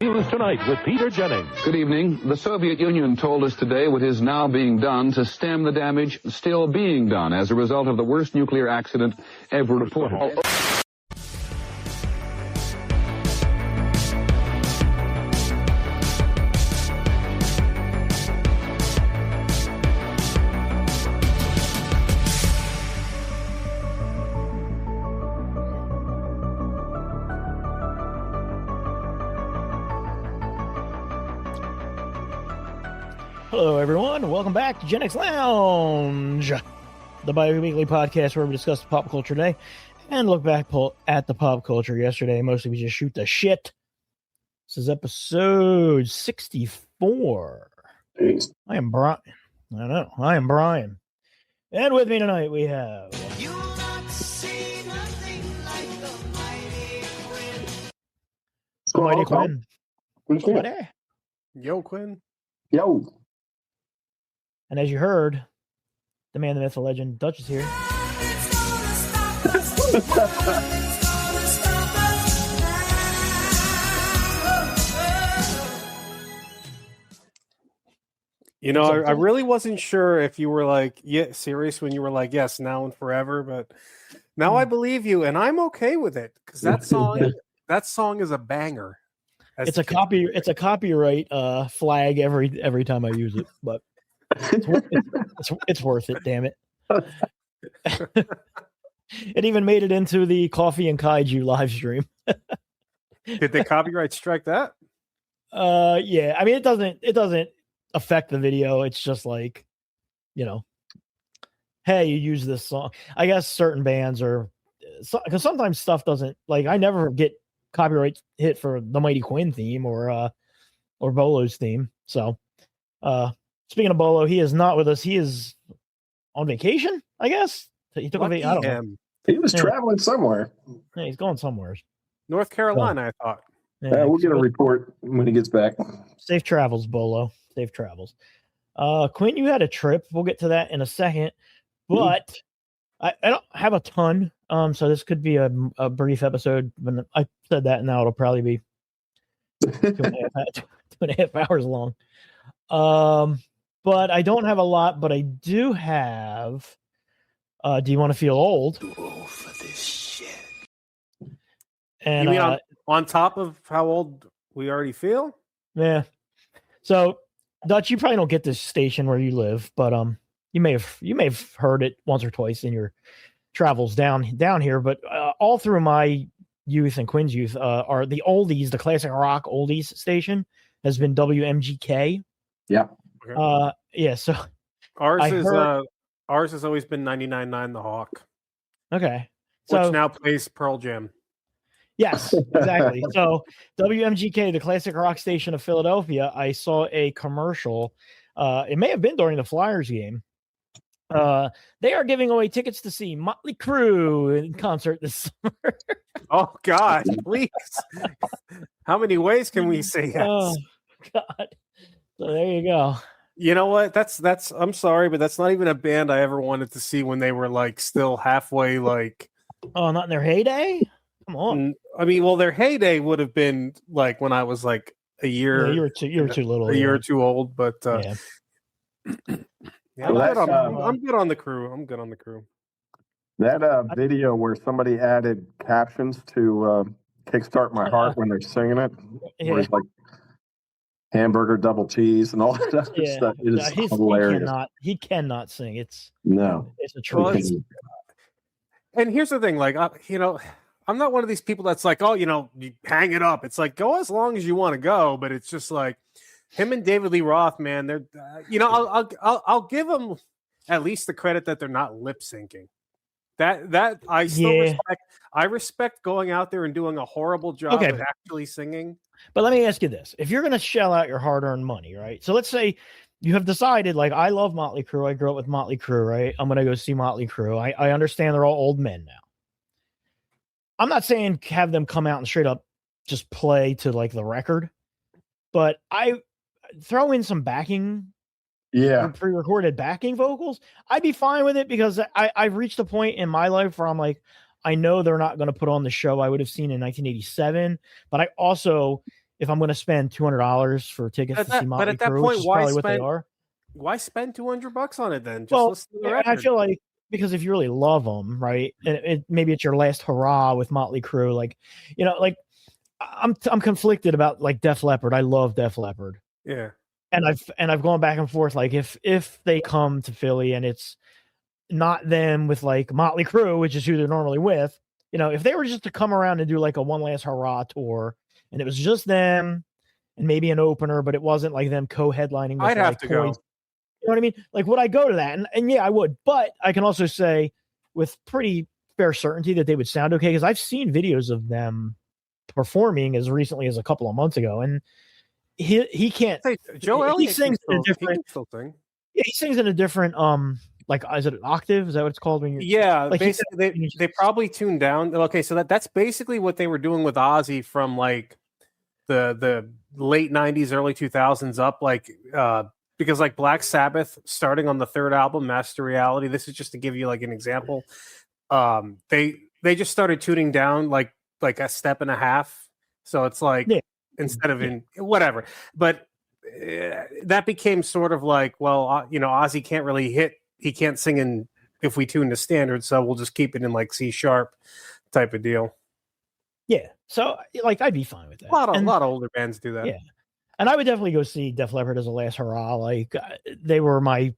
News Tonight with Peter Jennings. Good evening. The Soviet Union told us today what is now being done to stem the damage still being done as a result of the worst nuclear accident ever reported. Hello, everyone. Welcome back to Gen X Lounge, the bi-weekly podcast where we discuss the pop culture today and look back at the pop culture yesterday. Mostly we just shoot the shit. This is episode 64. Jeez. I am Brian. I know. I am Brian. And with me tonight we have... You'll not see nothing like the mighty Quinn. Mighty Quinn. Who's that? Mighty. Yo, Quinn. Yo. And as you heard, the man, the myth, the legend, Dutch is here. You know, I really wasn't sure if you were like, yeah, serious when you were like, yes, now and forever, but now I believe you, and I'm okay with it because that song is a banger. It's a copyright flag every time I use it, but it's worth it. Damn it! It even made it into the Coffee and Kaiju live stream. Did the copyright strike that? Yeah. I mean, it doesn't affect the video. It's just like, you know, hey, you use this song. I guess certain bands are, because sometimes stuff doesn't, like, I never get copyright hit for the Mighty Quinn theme or Bolo's theme. So speaking of Bolo, he is not with us. He is on vacation, I guess. He took a vacation. I don't know. He was traveling somewhere. Yeah, he's going somewhere. North Carolina, I thought. Yeah, we'll get a report when he gets back. Safe travels, Bolo. Safe travels. Quinn, you had a trip. We'll get to that in a second. But I don't have a ton. So this could be a brief episode. When I said that, now it'll probably be 2.5 hours long. But I don't have a lot, but I do have. Do you want to feel old? Too old for this shit. And You mean on top of how old we already feel? Yeah. So, Dutch, you probably don't get this station where you live, but you may have heard it once or twice in your travels down here. But all through my youth and Quinn's youth, are the oldies, the classic rock oldies station has been WMGK. Yeah. Okay. Yeah. So ours has always been 99.9 The Hawk, okay. which So now plays Pearl Jam. yes, exactly. So WMGK, the classic rock station of Philadelphia, I saw a commercial. It may have been during the Flyers game. They are giving away tickets to see Motley Crue in concert this summer. Oh God, please! How many ways can we say yes? Oh God! So there you go. You know what? That's. I'm sorry, but that's not even a band I ever wanted to see when they were like still halfway like. Oh, not in their heyday. Come on. I mean, well, their heyday would have been like when I was like a year. Yeah, you were too little. A year or two old, but yeah. Yeah, I'm good on the Crew. I'm good on the Crew. That video where somebody added captions to Kickstart My Heart when they're singing it, where it's like hamburger double cheese and all that other stuff. It is hilarious. He cannot sing. It's a choice. And here's the thing, like I'm not one of these people that's like, oh, you hang it up. It's like, go as long as you want to go, but it's just like him and David Lee Roth, man. They're, I'll give them at least the credit that they're not lip syncing. That I still respect. I respect going out there and doing a horrible job of actually singing. But let me ask you this: if you're going to shell out your hard-earned money, right? So let's say you have decided, like, I love Motley Crue. I grew up with Motley Crue, right? I'm going to go see Motley Crue. I understand they're all old men now. I'm not saying have them come out and straight up just play to like the record, but I throw in some backing, pre-recorded backing vocals. I'd be fine with it because I've reached a point in my life where I'm like, I know they're not going to put on the show I would have seen in 1987, but I also, if I'm going to spend $200 for tickets to see Motley Crue, which is probably what they are. Why spend $200 on it then? Just Well, listen to the record. I feel like because if you really love them, right, and maybe it's your last hurrah with Motley Crue, like, you know, like I'm conflicted about like Def Leppard. I love Def Leppard. Yeah. And I've gone back and forth. Like if they come to Philly and it's not them with like Motley Crue, which is who they're normally with, you know, if they were just to come around and do like a one last hurrah tour and it was just them and maybe an opener, but it wasn't like them co-headlining. I'd have to go. You know what I mean? Like, would I go to that? And yeah, I would. But I can also say with pretty fair certainty that they would sound okay because I've seen videos of them performing as recently as a couple of months ago, and he can't. Joe Elliott he sings in a different. Yeah, he sings in a different like, is it an octave? Is that what it's called when you're? Yeah, like basically they probably tuned down. Okay, so that's basically what they were doing with Ozzy from like the late 90s, early 2000s up, like because like Black Sabbath starting on the third album, Master Reality. This is just to give you like an example. They just started tuning down like a step and a half. So it's like instead of in whatever, but that became sort of like, well, you know, Ozzy can't really hit. He can't sing in if we tune to standard, so we'll just keep it in like C sharp type of deal. Yeah, so like I'd be fine with that. A lot of older bands do that. Yeah, and I would definitely go see Def Leppard as a last hurrah. Like they were my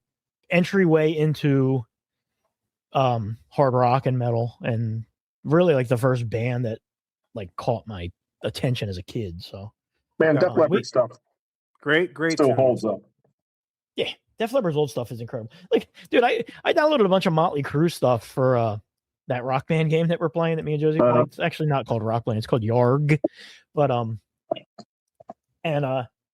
entryway into hard rock and metal, and really like the first band that like caught my attention as a kid. So man, Def Leppard stuff, great, still tune. holds up. Yeah, Def Leppard's old stuff is incredible. Like, dude, I downloaded a bunch of Motley Crue stuff for that Rock Band game that we're playing that me and Josie played. It's actually not called Rock Band, it's called Yarg. But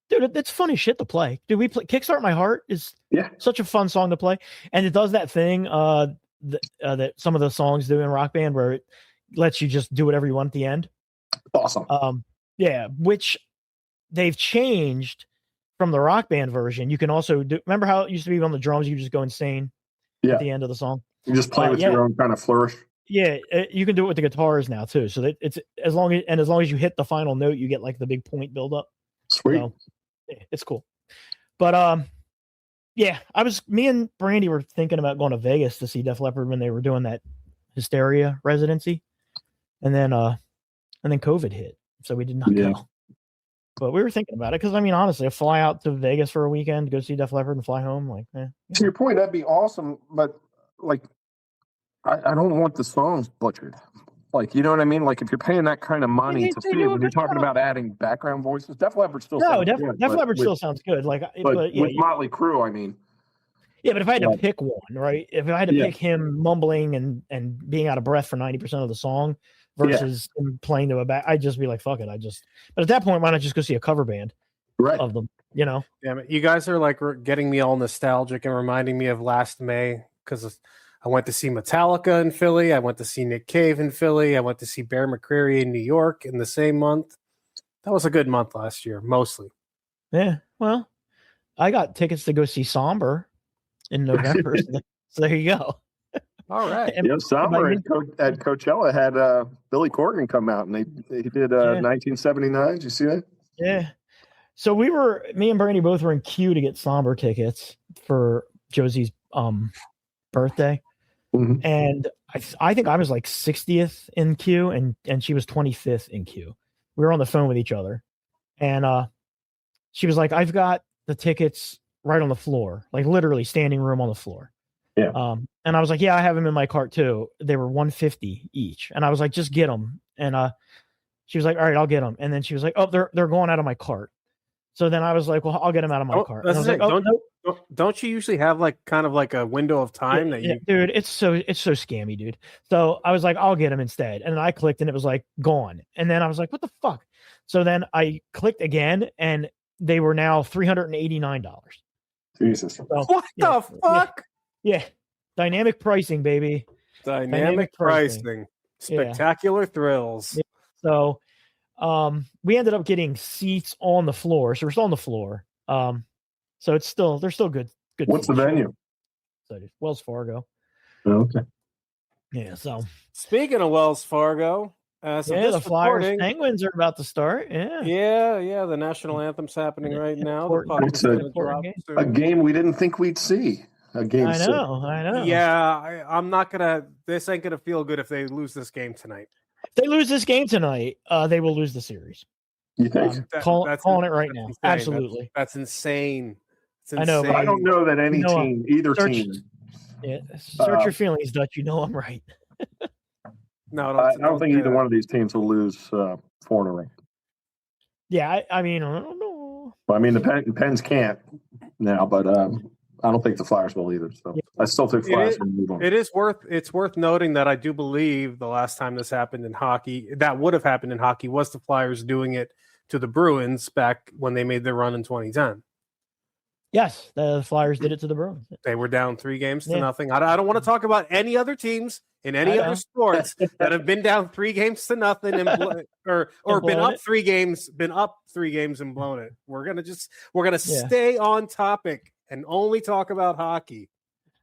dude, it's funny shit to play. Dude, we play Kickstart My Heart is such a fun song to play. And it does that thing that some of the songs do in Rock Band where it lets you just do whatever you want at the end. Awesome. Yeah, which they've changed from the Rock Band version. You can also do, remember how it used to be on the drums, you just go insane at the end of the song? You just play with your own kind of flourish. Yeah, you can do it with the guitars now too. So that it's as long as you hit the final note, you get like the big point build up. Sweet. So, yeah, it's cool. But yeah, me and Brandy were thinking about going to Vegas to see Def Leppard when they were doing that Hysteria residency. And then COVID hit. So we did not go. But we were thinking about it because, I mean, honestly, a fly out to Vegas for a weekend, go see Def Leppard and fly home, like, To your point, that'd be awesome. But like, I don't want the songs butchered. Like, you know what I mean? Like, if you're paying that kind of money to see, when you're talking about adding background voices, Def Leppard still sounds good. Def Leppard still sounds good. Like, but with Motley Crue, I mean. Yeah, but if I had to pick one, right? If I had to pick him mumbling and being out of breath for 90% of the song versus him playing to a back, I'd just be like, fuck it. But at that point, why not just go see a cover band of them, you know? Damn it. You guys are like getting me all nostalgic and reminding me of last May because I went to see Metallica in Philly. I went to see Nick Cave in Philly. I went to see Bear McCreary in New York in the same month. That was a good month last year, mostly. Yeah, well, I got tickets to go see Somber in November. So there you go. All right. Somber at Coachella had Billy Corgan come out, and he did 1979. Did you see that? Yeah. So me and Bernie both were in queue to get Somber tickets for Josie's birthday. Mm-hmm. And I think I was like 60th in queue and she was 25th in queue. We were on the phone with each other. And she was like, I've got the tickets right on the floor, like literally standing room on the floor. Yeah. And I was like, yeah, I have them in my cart too. They were $150 each. And I was like, just get them. And she was like, all right, I'll get them. And then she was like, oh, they're going out of my cart. So then I was like, well, I'll get them out of my cart. And I was like, don't you usually have like kind of like a window of time that you dude, it's so scammy, dude. So I was like, I'll get them instead. And then I clicked and it was like gone. And then I was like, what the fuck? So then I clicked again and they were now $389. Jesus. So, what the fuck? Yeah. Dynamic pricing, baby. Dynamic pricing. Spectacular thrills. Yeah. So we ended up getting seats on the floor. So we're still on the floor. So they're still good. What's the venue? So Wells Fargo. Oh, okay. Yeah. So speaking of Wells Fargo, So Yeah, this the Flyers recording- Penguins are about to start. Yeah. Yeah. The national anthem's happening right now. The puck It's is going to drop a soon. game we didn't think we'd see. A game I know. Yeah, I'm not gonna. This ain't gonna feel good if they lose this game tonight. If they lose this game tonight, they will lose the series. You think? Calling it right that's now. insane. Absolutely. That's insane. It's I know, but I don't know that any You know, team, either search- team. Yeah. Search your feelings, Dutch. You know I'm right. No, I don't think either one of these teams will lose 4 in a row. Yeah, I mean, I don't know. Well, I mean, the Pens can't now, but I don't think the Flyers will either. So I still think Flyers will move on. It's worth noting that I do believe the last time this happened in hockey, that would have happened in hockey, was the Flyers doing it to the Bruins back when they made their run in 2010. Yes, the Flyers did it to the Bruins. They were down 3 games to nothing. I don't want to talk about any other teams in any other sports that have been down 3 games to nothing and been up 3 games and blown it. We're gonna stay on topic and only talk about hockey.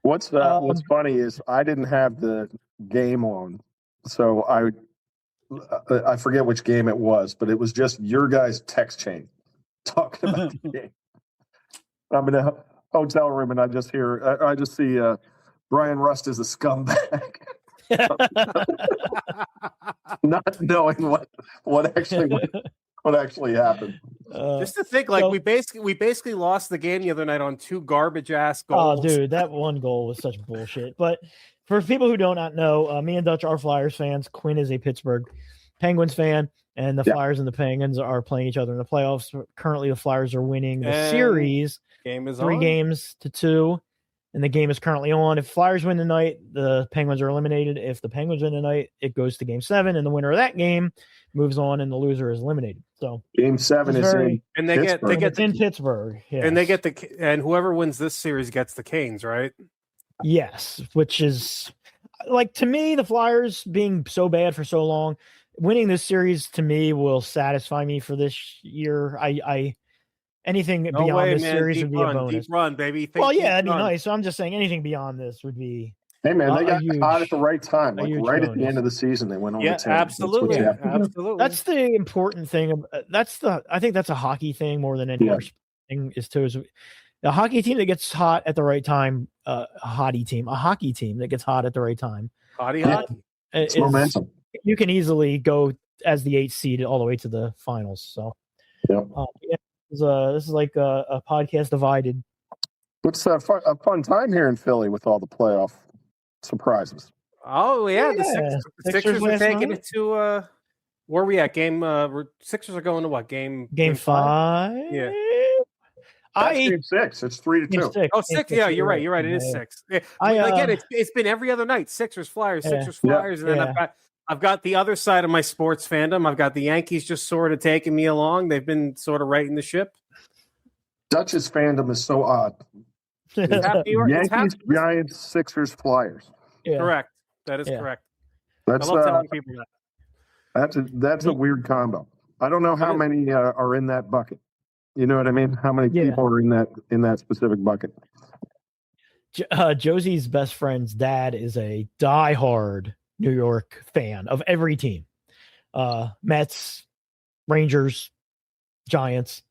What's funny is I didn't have the game on, so I forget which game it was, but it was just your guys' text chain talking about the game. I'm in a hotel room and I just see Brian Rust is a scumbag, not knowing what actually happened. Just to think, like we basically lost the game the other night on 2 garbage ass goals. Oh, dude, that one goal was such bullshit. But for people who do not know, me and Dutch are Flyers fans. Quinn is a Pittsburgh Penguins fan, and the Flyers and the Penguins are playing each other in the playoffs. Currently, the Flyers are winning the series. Game is 3 on. games to 2, and the game is currently on. If Flyers win tonight, the Penguins are eliminated. If the Penguins win tonight, it goes to Game 7, and the winner of that game moves on, and the loser is eliminated. So Game 7 is in, and they Pittsburgh. get in Pittsburgh, yes. and they get and whoever wins this series gets the Canes, right? Yes, which is like, to me, the Flyers being so bad for so long, winning this series to me will satisfy me for this year. Anything beyond this series would be a bonus. Deep run, baby. It'd be nice. So I'm just saying anything beyond this would be. Hey man, they got hot at the right time. Like right at the end of the season, they went on the team. Absolutely. That's the important thing. I think that's a hockey thing more than any other thing is a hockey team that gets hot at the right time. A hockey team that gets hot at the right time. Hockey. It's momentum. You can easily go as the 8th seed all the way to the finals. So, this is like a podcast divided. It's a fun time here in Philly with all the playoff surprises. Oh yeah, the Sixers are taking it to where are we at? Sixers are going to what? Game 5? Yeah. Game 6. It's 3-2. Oh, 6. Yeah, you're right. It is 6. Yeah. Again, it's been every other night. Sixers, Flyers, and then I've got the other side of my sports fandom. I've got the Yankees just sort of taking me along. They've been sort of righting the ship. Dutch's fandom is so odd. Yankees, Giants, Sixers, Flyers. Yeah. Correct. That is correct. That's I love telling people that. That's a weird combo. I don't know how many are in that bucket. You know what I mean? How many people are in that specific bucket? Josie's best friend's dad is a diehard New York fan of every team. Mets, Rangers, Giants,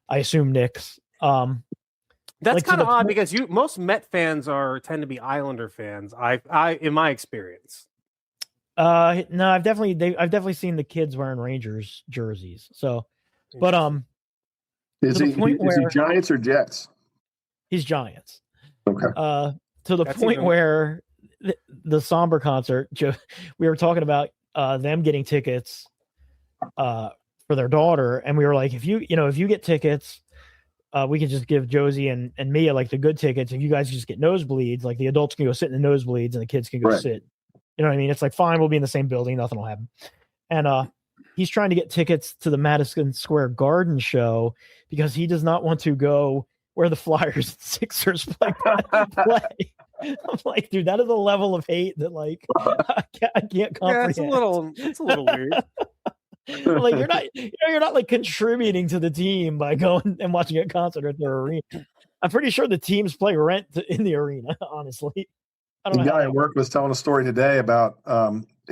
I assume Knicks. That's kind of odd because most Met fans tend to be Islander fans. I in my experience. No, I've definitely seen the kids wearing Rangers jerseys. So, but is he Giants or Jets? He's Giants. Okay. To the point where the Somber concert, we were talking about them getting tickets for their daughter, and we were like, if you get tickets, we can just give Josie and Mia like the good tickets. If you guys just get nosebleeds, like the adults can go sit in the nosebleeds and the kids can go sit. You know what I mean? It's like, fine, we'll be in the same building, nothing will happen. And he's trying to get tickets to the Madison Square Garden show because he does not want to go where the Flyers and Sixers play. I'm like, dude, that is a level of hate that like I can't comprehend. Yeah, it's a little weird. Like you're not like contributing to the team by going and watching a concert at their arena. I'm pretty sure the teams play rent in the arena. Honestly, I don't know. The guy at work was telling a story today about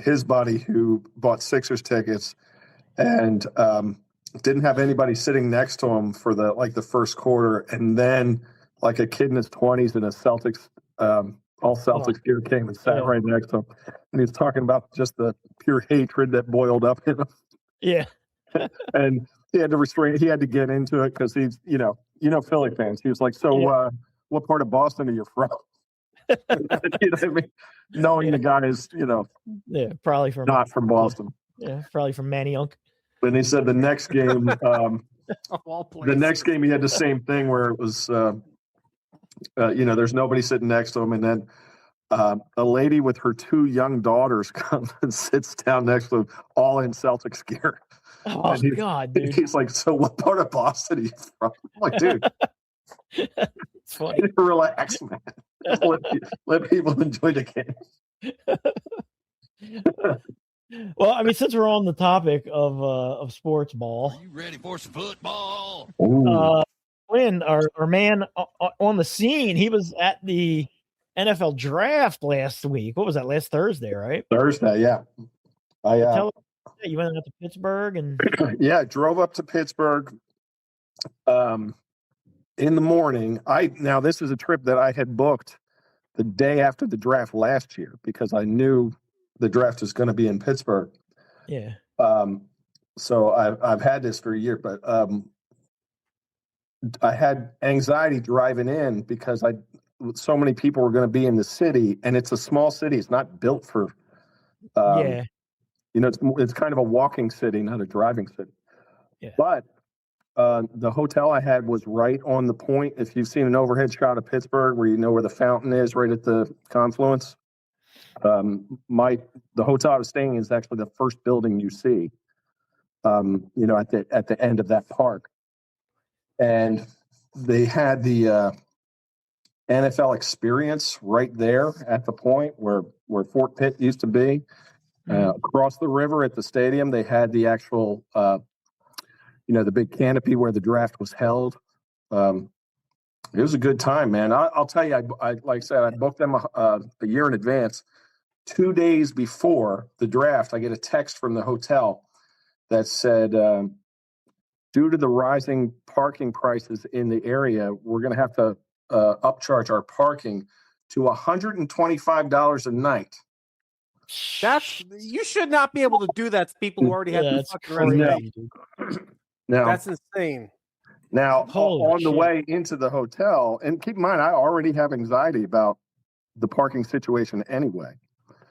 his buddy who bought Sixers tickets and didn't have anybody sitting next to him for the first quarter, and then like a kid in his 20s in a Celtics all Celtics gear came and sat right next to him, and he was talking about just the pure hatred that boiled up in him. Yeah. And he had to restrain. He had to get into it because he's Philly fans. He was like, "So, what part of Boston are you from?" You know what I mean? Knowing the guy is, probably from not from Boston. Yeah, probably from Manayunk. And he said the next game, the next game he had the same thing where it was, there's nobody sitting next to him, and then a lady with her 2 young daughters comes and sits down next to him, all in Celtics gear. Oh God, dude! He's like, "So, what part of Boston are you from?" I'm like, dude, it's funny. Relax, man. Let people enjoy the game. Well, I mean, since we're on the topic of sports ball, Are you ready for some football? Quinn, our man on the scene, he was at the NFL draft last week. What was that? Last Thursday, right? Thursday, yeah. You went out to Pittsburgh and yeah, drove up to Pittsburgh in the morning. Now this is a trip that I had booked the day after the draft last year because I knew the draft was going to be in Pittsburgh. Yeah. So I've had this for a year, but I had anxiety driving in because so many people were going to be in the city, and it's a small city. It's not built for it's kind of a walking city, not a driving city. Yeah. But the hotel I had was right on the point. If you've seen an overhead shot of Pittsburgh, where you know where the fountain is, right at the confluence, the hotel I was staying in is actually the first building you see. At the end of that park, and they had the NFL experience right there at the point where Fort Pitt used to be. Across the river at the stadium, they had the actual, the big canopy where the draft was held. It was a good time, man. I'll tell you, I like I said, I booked them a year in advance. 2 days before the draft, I get a text from the hotel that said, due to the rising parking prices in the area, we're going to have to upcharge our parking to $125 a night. You should not be able to do that to people who already have the fucking reservation. Now, that's insane. Now, on the way into the hotel, and keep in mind, I already have anxiety about the parking situation anyway.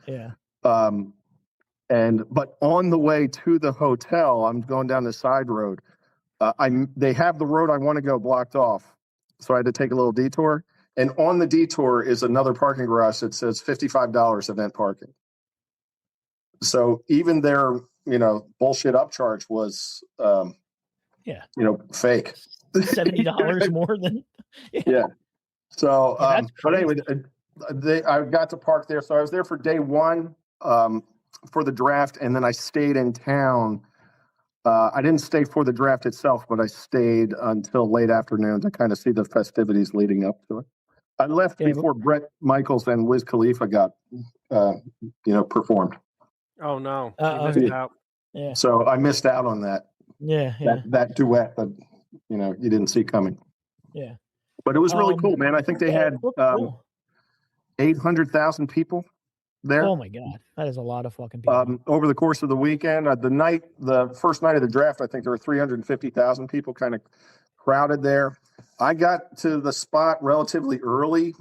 Yeah. But on the way to the hotel, I'm going down the side road. They have the road I want to go blocked off, so I had to take a little detour. And on the detour is another parking garage that says $55 event parking. So even their, bullshit upcharge was, fake. $70 more than. Yeah. So, but anyway, I got to park there. So I was there for day one for the draft, and then I stayed in town. I didn't stay for the draft itself, but I stayed until late afternoon to kind of see the festivities leading up to it. I left before Bret Michaels and Wiz Khalifa got, performed. Oh no! Yeah. So I missed out on that. Yeah. That duet that you didn't see coming. Yeah. But it was really cool, man. I think they had 800,000 people there. Oh my God, that is a lot of fucking people. Over the course of the weekend, the first night of the draft, I think there were 350,000 people kind of crowded there. I got to the spot relatively early.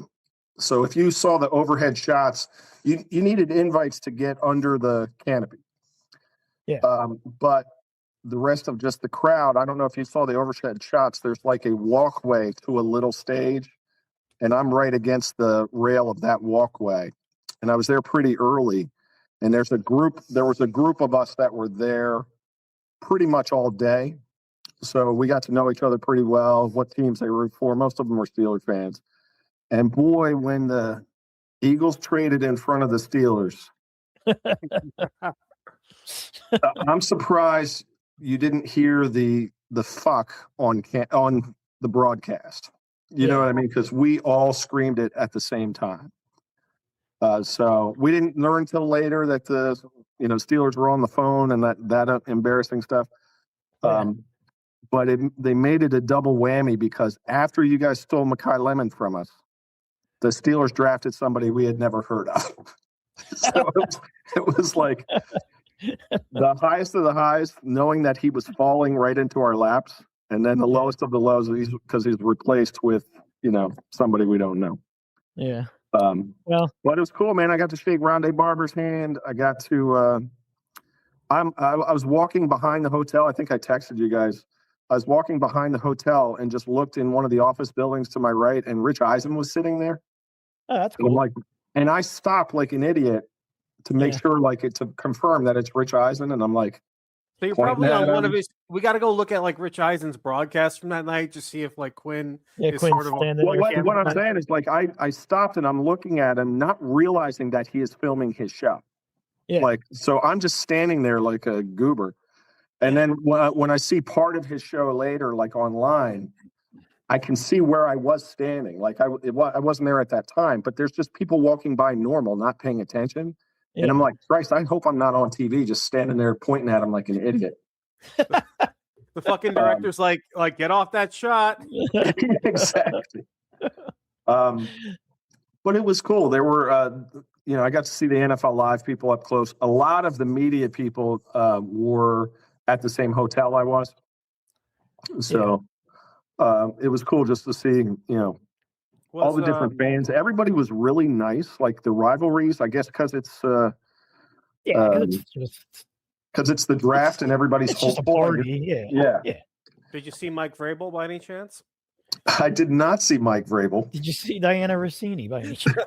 So if you saw the overhead shots, you needed invites to get under the canopy. Yeah. But the rest of just the crowd, I don't know if you saw the overhead shots. There's like a walkway to a little stage, and I'm right against the rail of that walkway. And I was there pretty early, and there was a group of us that were there pretty much all day. So we got to know each other pretty well, what teams they root for. Most of them were Steelers fans. And boy, when the Eagles traded in front of the Steelers, I'm surprised you didn't hear the fuck on the broadcast. You know what I mean? Because we all screamed it at the same time. So we didn't learn until later that the Steelers were on the phone and that embarrassing stuff. Yeah. But they made it a double whammy because after you guys stole Mekhi Lemon from us, the Steelers drafted somebody we had never heard of. So it was like the highest of the highs, knowing that he was falling right into our laps, and then the lowest of the lows because he's replaced with somebody we don't know. Yeah. Well, but it was cool, man. I got to shake Rondé Barber's hand. I got to. I was walking behind the hotel. I think I texted you guys. I was walking behind the hotel and just looked in one of the office buildings to my right, and Rich Eisen was sitting there. Oh, that's And cool. and I stopped like an idiot to make sure, to confirm that it's Rich Eisen, and I'm like, so you're probably on one of his. We got to go look at Rich Eisen's broadcast from that night to see if Quinn is Quinn's sort of. What I'm saying is I stopped and I'm looking at him, not realizing that he is filming his show. Yeah. So I'm just standing there like a goober, and then when I see part of his show later, online, I can see where I was standing. I wasn't there at that time, but there's just people walking by normal, not paying attention. Yeah. And I'm like, Christ, I hope I'm not on TV, just standing there pointing at him like an idiot. The fucking director's like, get off that shot. Exactly. But it was cool. There were, I got to see the NFL Live people up close. A lot of the media people were at the same hotel I was. So it was cool just to see, all the different fans. Everybody was really nice. Like the rivalries, I guess, because it's because it's the draft and everybody's just a party. Yeah. Did you see Mike Vrabel by any chance? I did not see Mike Vrabel. Did you see Diana Rossini by any chance?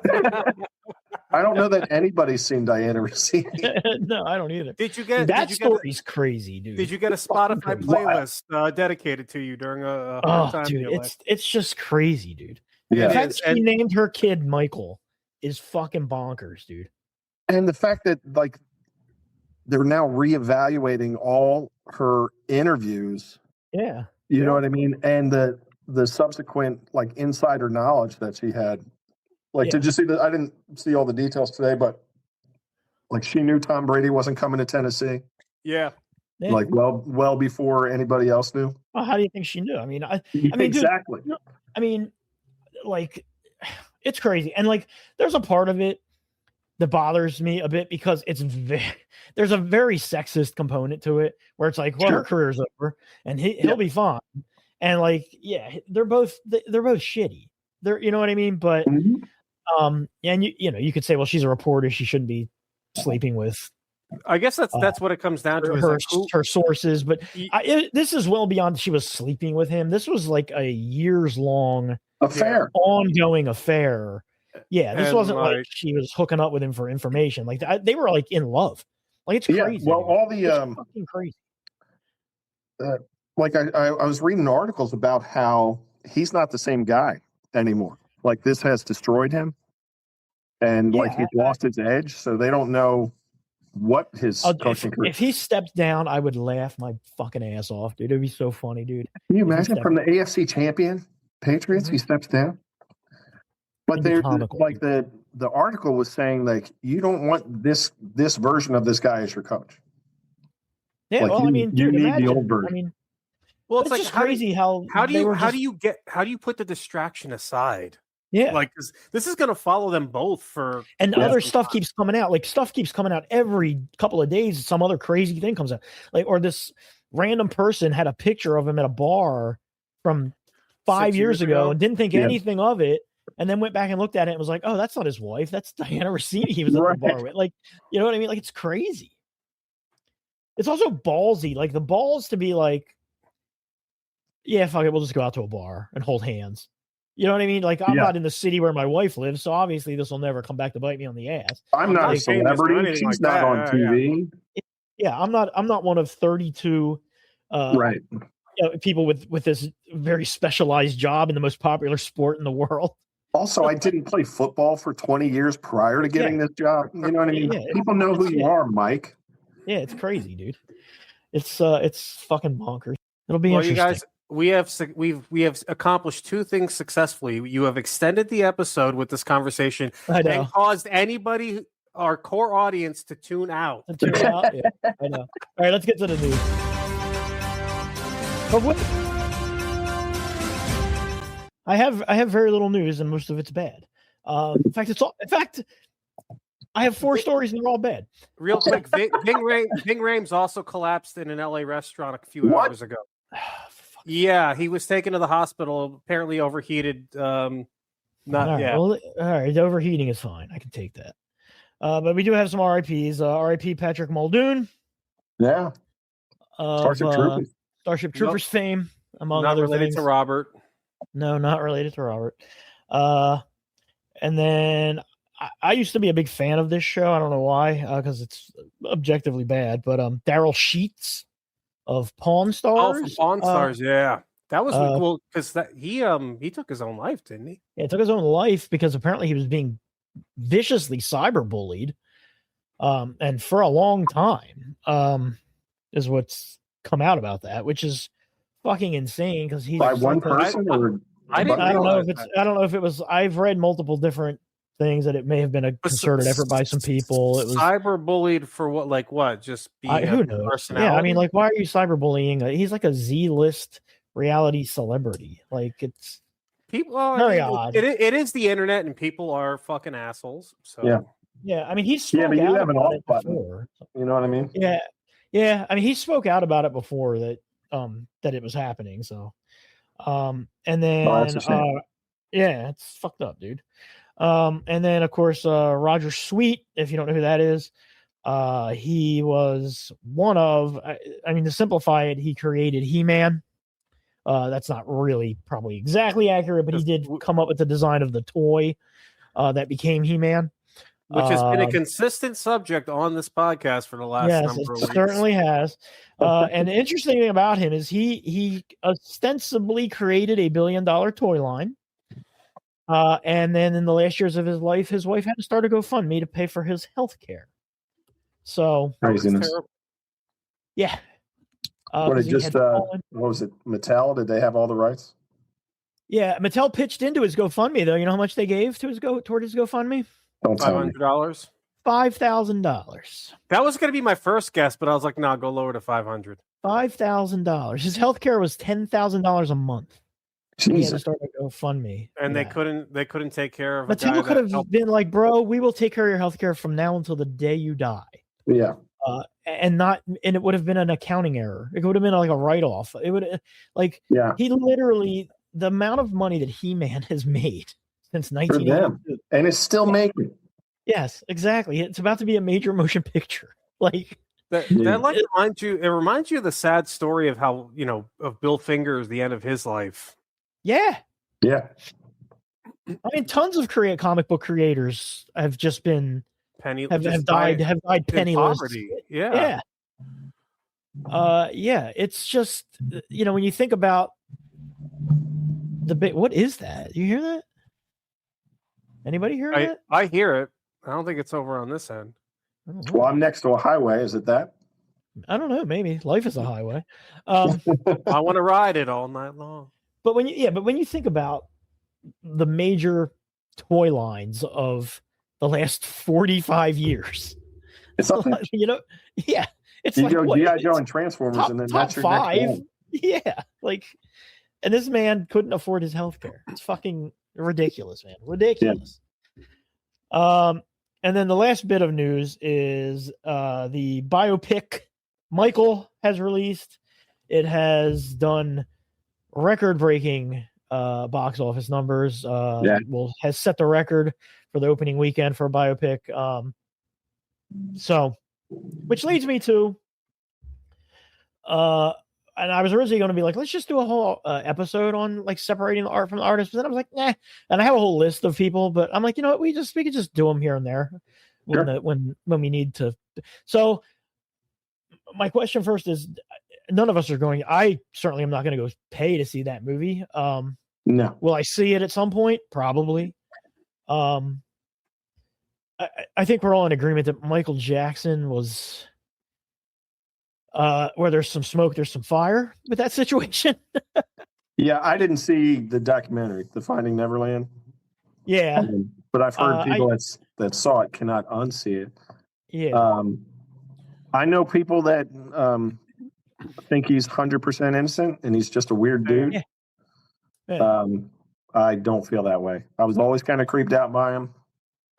I don't know that anybody's seen Diana Rossini. No, I don't either. Did you get that story's crazy, dude? Did you get a Spotify playlist dedicated to you during a hard time? Dude, it's just crazy, dude. Yeah. The fact she named her kid Michael is fucking bonkers, dude. And the fact that they're now reevaluating all her interviews. Yeah. You know what I mean? And the subsequent insider knowledge that she had. Did you see that? I didn't see all the details today, but she knew Tom Brady wasn't coming to Tennessee. Yeah. Well before anybody else knew. Well, how do you think she knew? I mean, exactly. Dude, it's crazy. And there's a part of it that bothers me a bit because there's a very sexist component to it where it's her career's over and he'll be fine. And they're both shitty. You know what I mean? But and you could say, well, she's a reporter, she shouldn't be sleeping with. I guess that's what it comes down to. Her sources, but this is well beyond she was sleeping with him. This was a years-long affair, ongoing affair. Yeah, this wasn't she was hooking up with him for information. They were in love. It's crazy. Well, all the fucking crazy. I was reading articles about how he's not the same guy anymore. This has destroyed him, and he's lost his edge. So they don't know what his coaching career. If he stepped down, I would laugh my fucking ass off, dude. It'd be so funny, dude. Can you imagine from the AFC champion Patriots, he steps down? But they're the article was saying you don't want this version of this guy as your coach. Yeah, dude, you need imagine, the old version. Well, it's just crazy how do you put the distraction aside? Yeah, this is going to follow them both for. And other stuff keeps coming out. Stuff keeps coming out every couple of days. Some other crazy thing comes out. Or this random person had a picture of him at a bar from 5 years ago and didn't think anything of it, and then went back and looked at it and was like, "Oh, that's not his wife. That's Diana Rossini. He was at the bar with." You know what I mean? It's crazy. It's also ballsy. The balls to be yeah, fuck it, we'll just go out to a bar and hold hands. You know what I mean? I'm not in the city where my wife lives, so obviously this will never come back to bite me on the ass. I'm not a celebrity. She's not on TV. Yeah, I'm not one of 32 people with this very specialized job in the most popular sport in the world. Also, I didn't play football for 20 years prior to getting this job. You know what I mean? People know who you are, Mike. Yeah, it's crazy, dude. It's fucking bonkers. It'll be interesting. we have accomplished two things successfully. You have extended the episode with this conversation and caused anybody, our core audience, to tune out. Yeah, I know. All right, let's get to the news. But what? I have very little news, and most of it's bad. In fact, I have 4 stories, and they're all bad. Real quick, Ving Rhames also collapsed in an LA restaurant a few hours ago. Yeah, he was taken to the hospital, apparently overheated. All right, overheating is fine. I can take that. But we do have some RIPs. RIP Patrick Muldoon. Yeah. Starship Troopers fame, among not other related things. to Robert. No, not related to Robert. And then I used to be a big fan of this show. I don't know why, because it's objectively bad. But Daryl Sheets of Pawn Stars. Oh, Pawn Stars, yeah. That was cool because he took his own life, didn't he? Yeah, he took his own life because apparently he was being viciously cyberbullied, and for a long time, is what's come out about that, which is fucking insane because he's by one person. I don't know if it was. I've read multiple different things that it may have been a concerted effort by some people. It was cyberbullied for what? Like what? Just being who knows? Personality? Yeah, I mean, like, why are you cyberbullying? He's like a Z-list reality celebrity. Like, it's people. Very odd. It is the internet, and people are fucking assholes. So yeah. I mean, he spoke but you out have an about off it button. before. You know what I mean? Yeah. I mean, he spoke out about it before that it was happening. So, and then that's a shame. it's fucked up, dude. And then of course Roger Sweet, if you don't know who that is, he was one of. I mean, to simplify it, he created He-Man. That's not really probably exactly accurate, but he did come up with the design of the toy that became He-Man, which has been a consistent subject on this podcast for the last number of weeks. Yes, it certainly has. And the interesting thing about him is he ostensibly created a $1 billion toy line. And then in the last years of his life had to start a GoFundMe to pay for his health care. So craziness. Yeah. What was it? Mattel? Did they have all the rights? Yeah, Mattel pitched into his GoFundMe though. You know how much they gave toward his GoFundMe? Don't tell me. $500. $5,000. That was going to be my first guess, but I was like, no, go lower to $500. $5,000. His health care was $10,000 a month. Jesus. He had to start a GoFundMe. And they couldn't take care of. Mattel could have been like, bro, we will take care of your health care from now until the day you die. Yeah. And it would have been an accounting error. It would have been like a write-off. It would he literally, the amount of money that He-Man has made since 1982. And it's still making. Yes, exactly. It's about to be a major motion picture. Like that reminds you of the sad story of how, of Bill Fingers, the end of his life. Yeah. Yeah. I mean, tons of comic book creators have just been have died penniless. Yeah. It's just, when you think about what is that? You hear that? Anybody hear that? I hear it. I don't think it's over on this end. Well, I'm next to a highway. Is it that? I don't know. Maybe life is a highway. I want to ride it all night long. But when you think about the major toy lines of the last 45 years, it's something. It's you like go G.I. Joe and Transformers, and then that's your top 5. next one. Yeah, and this man couldn't afford his health care. It's fucking ridiculous, man. Ridiculous. Yeah. And then the last bit of news is the biopic Michael has released. It has done record-breaking box office numbers. Has set the record for the opening weekend for a biopic. Which leads me to, and I was originally going to be like, let's just do a whole episode on like separating the art from the artist. But then I was like, nah. And I have a whole list of people, but I'm like, you know what? We could just do them here and there when we need to. So my question first is, none of us are going. I certainly am not going to go pay to see that movie. No. Will I see it at some point? Probably. I think we're all in agreement that Michael Jackson was. Where there's some smoke, there's some fire with that situation. Yeah, I didn't see the documentary, The Finding Neverland. Yeah. But I've heard people that saw it cannot unsee it. Yeah. I know people that think he's 100% innocent and he's just a weird dude. Yeah. Yeah. I don't feel that way. I was always kind of creeped out by him.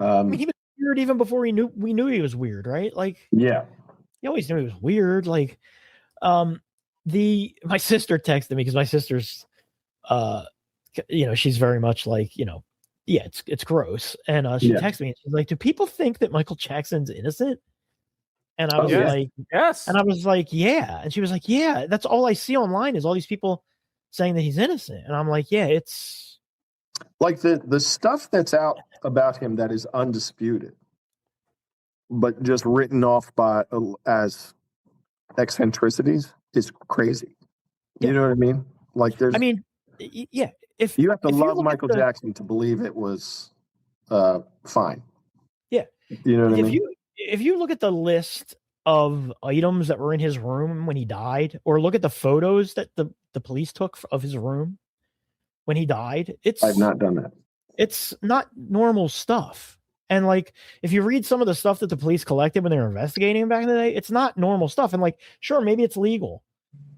I mean, he was weird even before we knew he was weird, right? Like, yeah, you always knew he was weird. Like, my sister texted me because my sister's, she's very much like, yeah, it's gross. And she texted me and she's like, do people think that Michael Jackson's innocent? And I was like, yes. And I was like, yeah. And she was like, yeah, that's all I see online is all these people saying that he's innocent. And I'm like, yeah, it's like the stuff that's out about him that is undisputed, but just written off as eccentricities is crazy. You know what I mean? Like yeah. If you have to if love Michael Jackson to believe it was fine. Yeah. You know what I mean? If you look at the list of items that were in his room when he died, or look at the photos that the police took of his room when he died, I've not done that. It's not normal stuff. And like, if you read some of the stuff that the police collected when they were investigating him back in the day, it's not normal stuff. And like, sure, maybe it's legal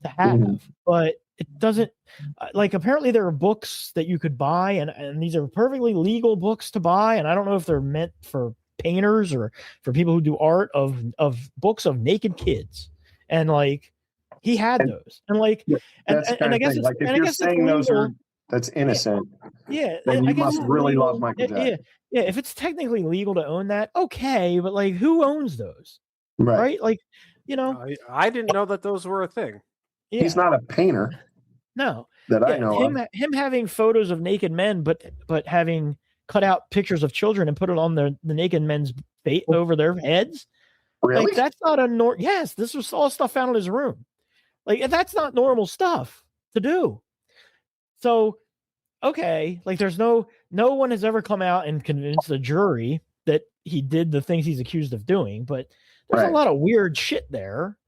to have, but it doesn't, like, apparently there are books that you could buy and these are perfectly legal books to buy. And I don't know if they're meant for painters or for people who do art of books of naked kids. And like, he had those. And like, and I guess it's, like, if you're saying those that's innocent. Yeah. Then I you guess must really love Michael Jackson. Yeah. If it's technically legal to own that, okay. But like, who owns those? Right. Like, I didn't know that those were a thing. Yeah. He's not a painter. No. That I know of. Him having photos of naked men, but having cut out pictures of children and put it on the naked men's face over their heads. Really? Like, that's not a yes, this was all stuff found in his room. Like, that's not normal stuff to do. So, okay, like, there's no one has ever come out and convinced the jury that he did the things he's accused of doing, but there's a lot of weird shit there,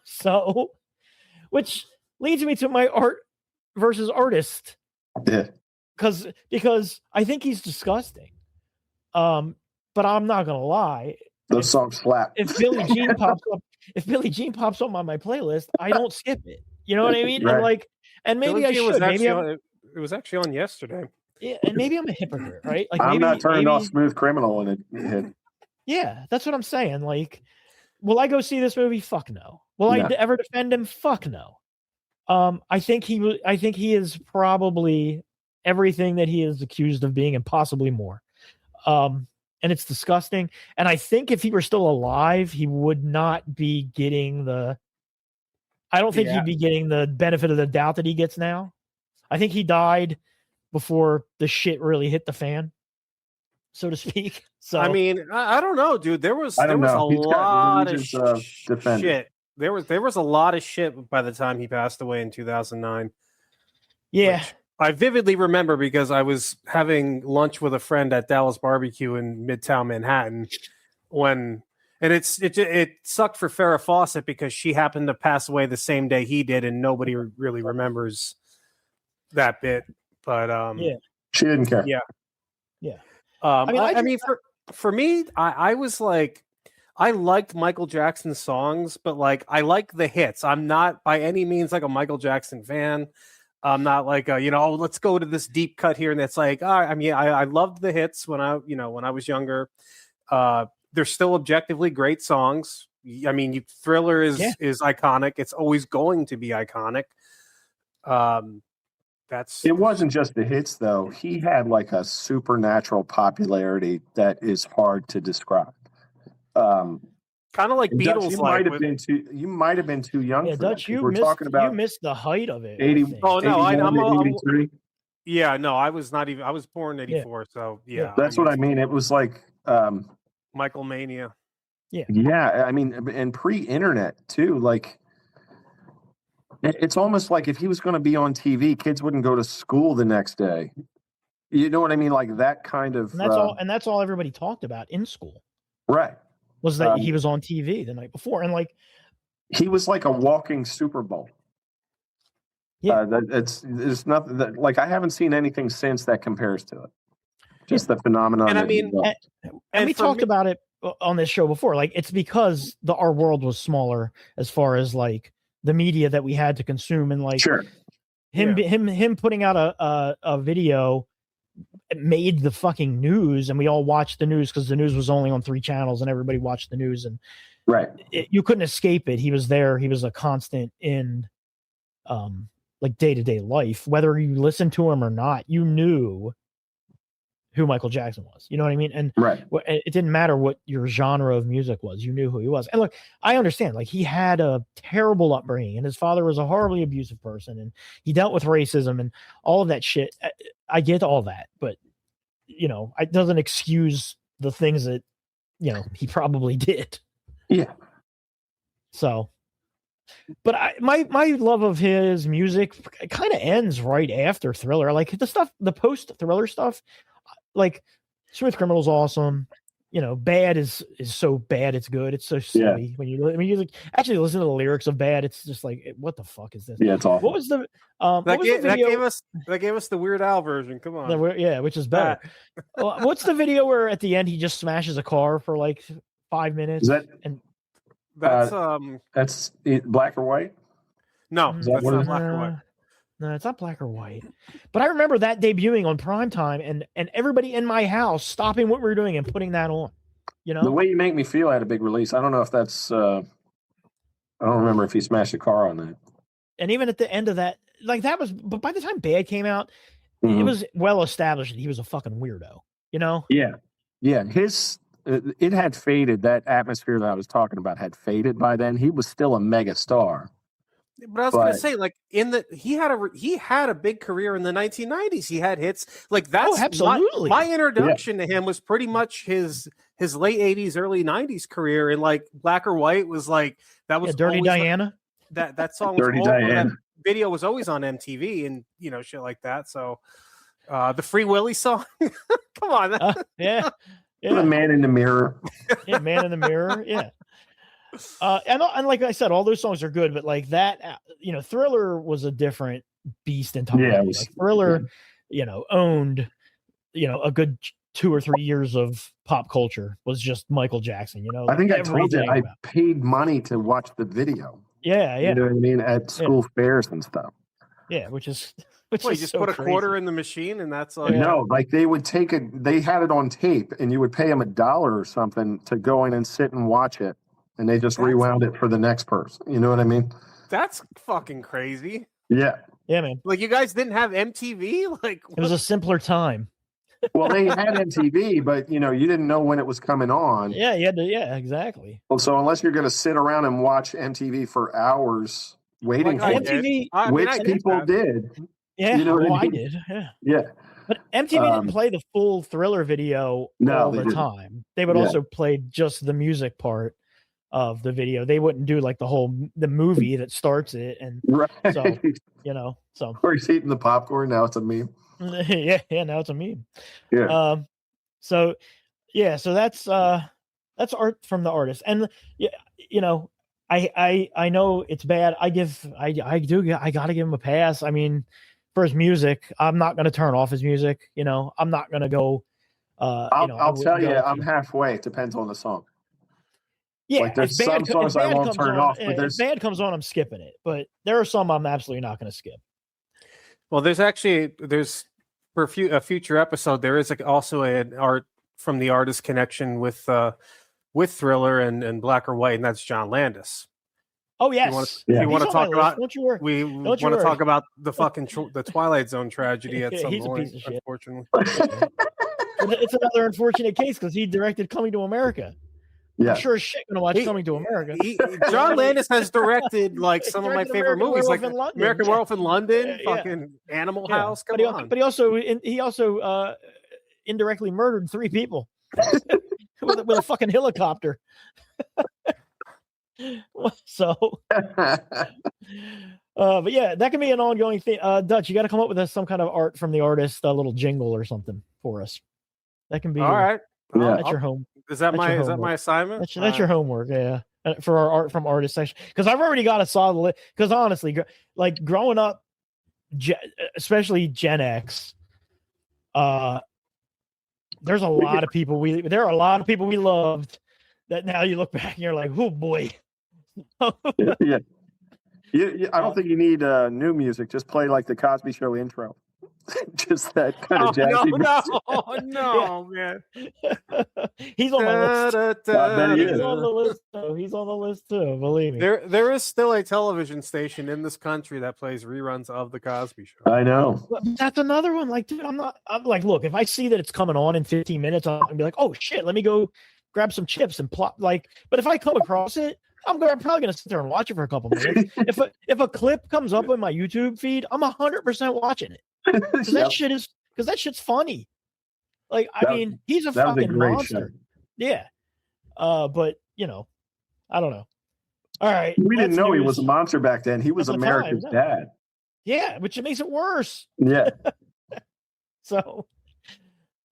so, which leads me to my art versus artist. Yeah. Because I think he's disgusting. But I'm not gonna lie. Those songs slap. If Billie Jean pops up on my playlist, I don't skip it. You know what I mean? Right. And maybe I should. It was actually on yesterday. Yeah, and maybe I'm a hypocrite, right? Like, I'm not turning off Smooth Criminal when it hit. Yeah, that's what I'm saying. Like, will I go see this movie? Fuck no. Will I ever defend him? Fuck no. I think he is probably everything that he is accused of being and possibly more. And it's disgusting. And I think if he were still alive, he would not be getting I don't think he'd be getting the benefit of the doubt that he gets now. I think he died before the shit really hit the fan, so to speak. So I mean, I don't know, dude. There was a lot of shit. There was a lot of shit by the time he passed away in 2009. Yeah. I vividly remember because I was having lunch with a friend at Dallas Barbecue in Midtown Manhattan and it sucked for Farrah Fawcett because she happened to pass away the same day he did, and nobody really remembers that bit. But she didn't care. Yeah. I mean, for me, I was like, I liked Michael Jackson's songs, but like, I like the hits. I'm not by any means like a Michael Jackson fan. I'm not like, let's go to this deep cut here. And it's like, I loved the hits when I was younger. They're still objectively great songs. I mean, Thriller is iconic. It's always going to be iconic. It wasn't just the hits though. He had like a supernatural popularity that is hard to describe. Kind of like Beatles. You might have been too young. Yeah, for Dutch, you missed the height of it. 80. Oh no, I'm 83. Yeah, no, I was not even. I was born in '84, so yeah. That's what I mean. It was like Michael Mania. Yeah, I mean, and pre-internet too. Like, it's almost like if he was going to be on TV, kids wouldn't go to school the next day. You know what I mean? Like that kind of. And that's all everybody talked about in school. Right. Was that he was on TV the night before, and like he was like a walking Super Bowl. Yeah. It's nothing that, like, I haven't seen anything since that compares to it. Just the phenomenon. And I that mean, he built. and we talked about it on this show before. Like, it's because our world was smaller as far as like the media that we had to consume, and like Sure. him putting out a video made the fucking news, and we all watched the news because the news was only on 3 channels, and everybody watched the news, and Right. you couldn't escape it. He was there. He was a constant in like day-to-day life. Whether you listened to him or not, you knew who Michael Jackson was. You know what I mean? And Right. it didn't matter what your genre of music was. You knew who he was. And look, I understand, like, he had a terrible upbringing, and his father was a horribly abusive person, and he dealt with racism and all of that shit. I get all that, but you know, it doesn't excuse the things that, you know, he probably did. Yeah. So, but my love of his music kind of ends right after Thriller. Like, the post Thriller stuff, like Smooth Criminal's awesome. You know, Bad is so bad it's good. It's so silly when you like, actually listen to the lyrics of Bad. It's just like, what the fuck is this? Yeah, it's awful. What was the video? that gave us the Weird Al version. Come on, which is better. What's the video where at the end he just smashes a car for like 5 minutes? That's Black or White? No, Is that's not Black or White. No, it's not Black or White. But I remember that debuting on primetime and everybody in my house stopping what we were doing and putting that on. You know? The Way You Make Me Feel had a big release. I don't know if that's I don't remember if he smashed a car on that. And even at the end of that, like, that was, but by the time Bad came out, it was well established that he was a fucking weirdo, you know? Yeah. Yeah. It had faded. That atmosphere that I was talking about had faded by then. He was still a mega star. But I was going to say, like, he had a big career in the 1990s. He had hits like that's absolutely. My introduction to him was pretty much his late 80s, early 90s career, and like Black or White was like that was Dirty Diana. That song Dirty was Diana. that video was always on MTV and you know shit like that. So the Free Willy song, come on, yeah. The Man in the Mirror. Yeah, Man in the Mirror. Yeah. And like I said, all those songs are good, but like that, you know, Thriller was a different beast entirely. Yeah, like Thriller, you know, owned, you know, a good 2 or 3 years of pop culture was just Michael Jackson. You know, I think I told you I paid money to watch the video. Yeah, yeah. You know what I mean? At school fairs and stuff. Yeah, which is you just put a quarter in the machine and that's like no, like they would they had it on tape and you would pay them $1 or something to go in and sit and watch it. And they just rewound it for the next person. You know what I mean? That's fucking crazy. Yeah. Yeah, man. Like, you guys didn't have MTV? Like, it was a simpler time. Well, they had MTV, but, you know, you didn't know when it was coming on. Yeah, you had to, yeah, exactly. Well, so unless you're going to sit around and watch MTV for hours waiting for MTV, which people did. Yeah, you know what I mean? did. Yeah. Yeah. But MTV didn't play the full Thriller video all the time. They would also play just the music part of the video. They wouldn't do like the movie that starts it, and so you know, so or he's eating the popcorn. Now it's a meme. yeah, now it's a meme. Yeah. So that's art from the artist, and you know, I know it's bad. I gotta give him a pass. I mean, for his music, I'm not gonna turn off his music. You know, I'm not gonna go. I'll tell you, I'm halfway. It depends on the song. Yeah, like there's some songs I won't turn off, but if Bad comes on, I'm skipping it. But there are some I'm absolutely not going to skip. Well, there's for a future episode, there is also an art from the artist connection with Thriller and Black or White, and that's John Landis. Oh yes, you want to talk about? Don't you worry. We want to talk about the fucking the Twilight Zone tragedy at some point. He's a piece of shit. Unfortunately, it's another unfortunate case because he directed Coming to America. Yeah. I'm sure as shit gonna watch Coming to America. John Landis has directed like some of my favorite movies, like American Werewolf in London, fucking Animal House. Come on. But he also indirectly murdered 3 people with a fucking helicopter. So, but yeah, that can be an ongoing thing. Dutch, you got to come up with some kind of art from the artist, a little jingle or something for us. That can be all right. That's your home. Is that my assignment? That's your homework, yeah. For our art from artist section, because I've already got a solid list. Because honestly, like growing up, especially Gen X, there's a lot of people we loved that now you look back and you're like, oh boy. Yeah. I don't think you need new music. Just play like the Cosby Show intro. Just that kind of jazzy. No, man. He's on my list. He's He's on the list too. Believe me. There is still a television station in this country that plays reruns of the Cosby Show. I know. That's another one. Like, dude, I'm like, look, if I see that it's coming on in 15 minutes, I'll be like, oh shit, let me go grab some chips and plop. Like, but if I come across it, I'm probably gonna sit there and watch it for a couple minutes. if a clip comes up on my YouTube feed, I'm 100% watching it. Because that shit's funny. Like, I mean, he's a fucking monster. Show. Yeah. But I don't know. All right. We didn't know he was a monster back then. He was America's dad. Yeah, which makes it worse. Yeah. So,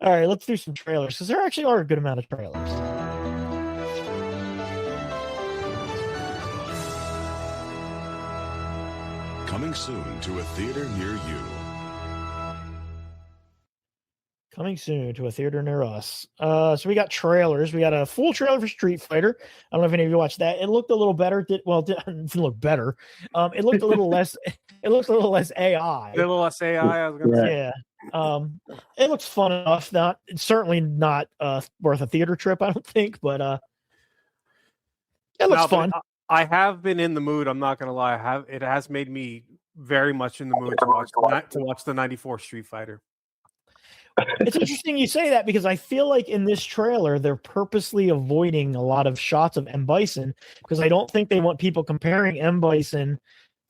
all right, let's do some trailers because there actually are a good amount of trailers. Coming soon to a theater near you. Coming soon to a theater near us. So we got trailers. We got a full trailer for Street Fighter. I don't know if any of you watched that. It looked a little better. It didn't look better. It looked a little less. It looked a little less AI. A little less AI. I was gonna say. Yeah. It looks fun enough. It's certainly not worth a theater trip, I don't think. But it looks fun. I have been in the mood. I'm not gonna lie. It has made me very much in the mood to watch the '94 Street Fighter. It's interesting you say that because I feel like in this trailer they're purposely avoiding a lot of shots of M. Bison because I don't think they want people comparing M. Bison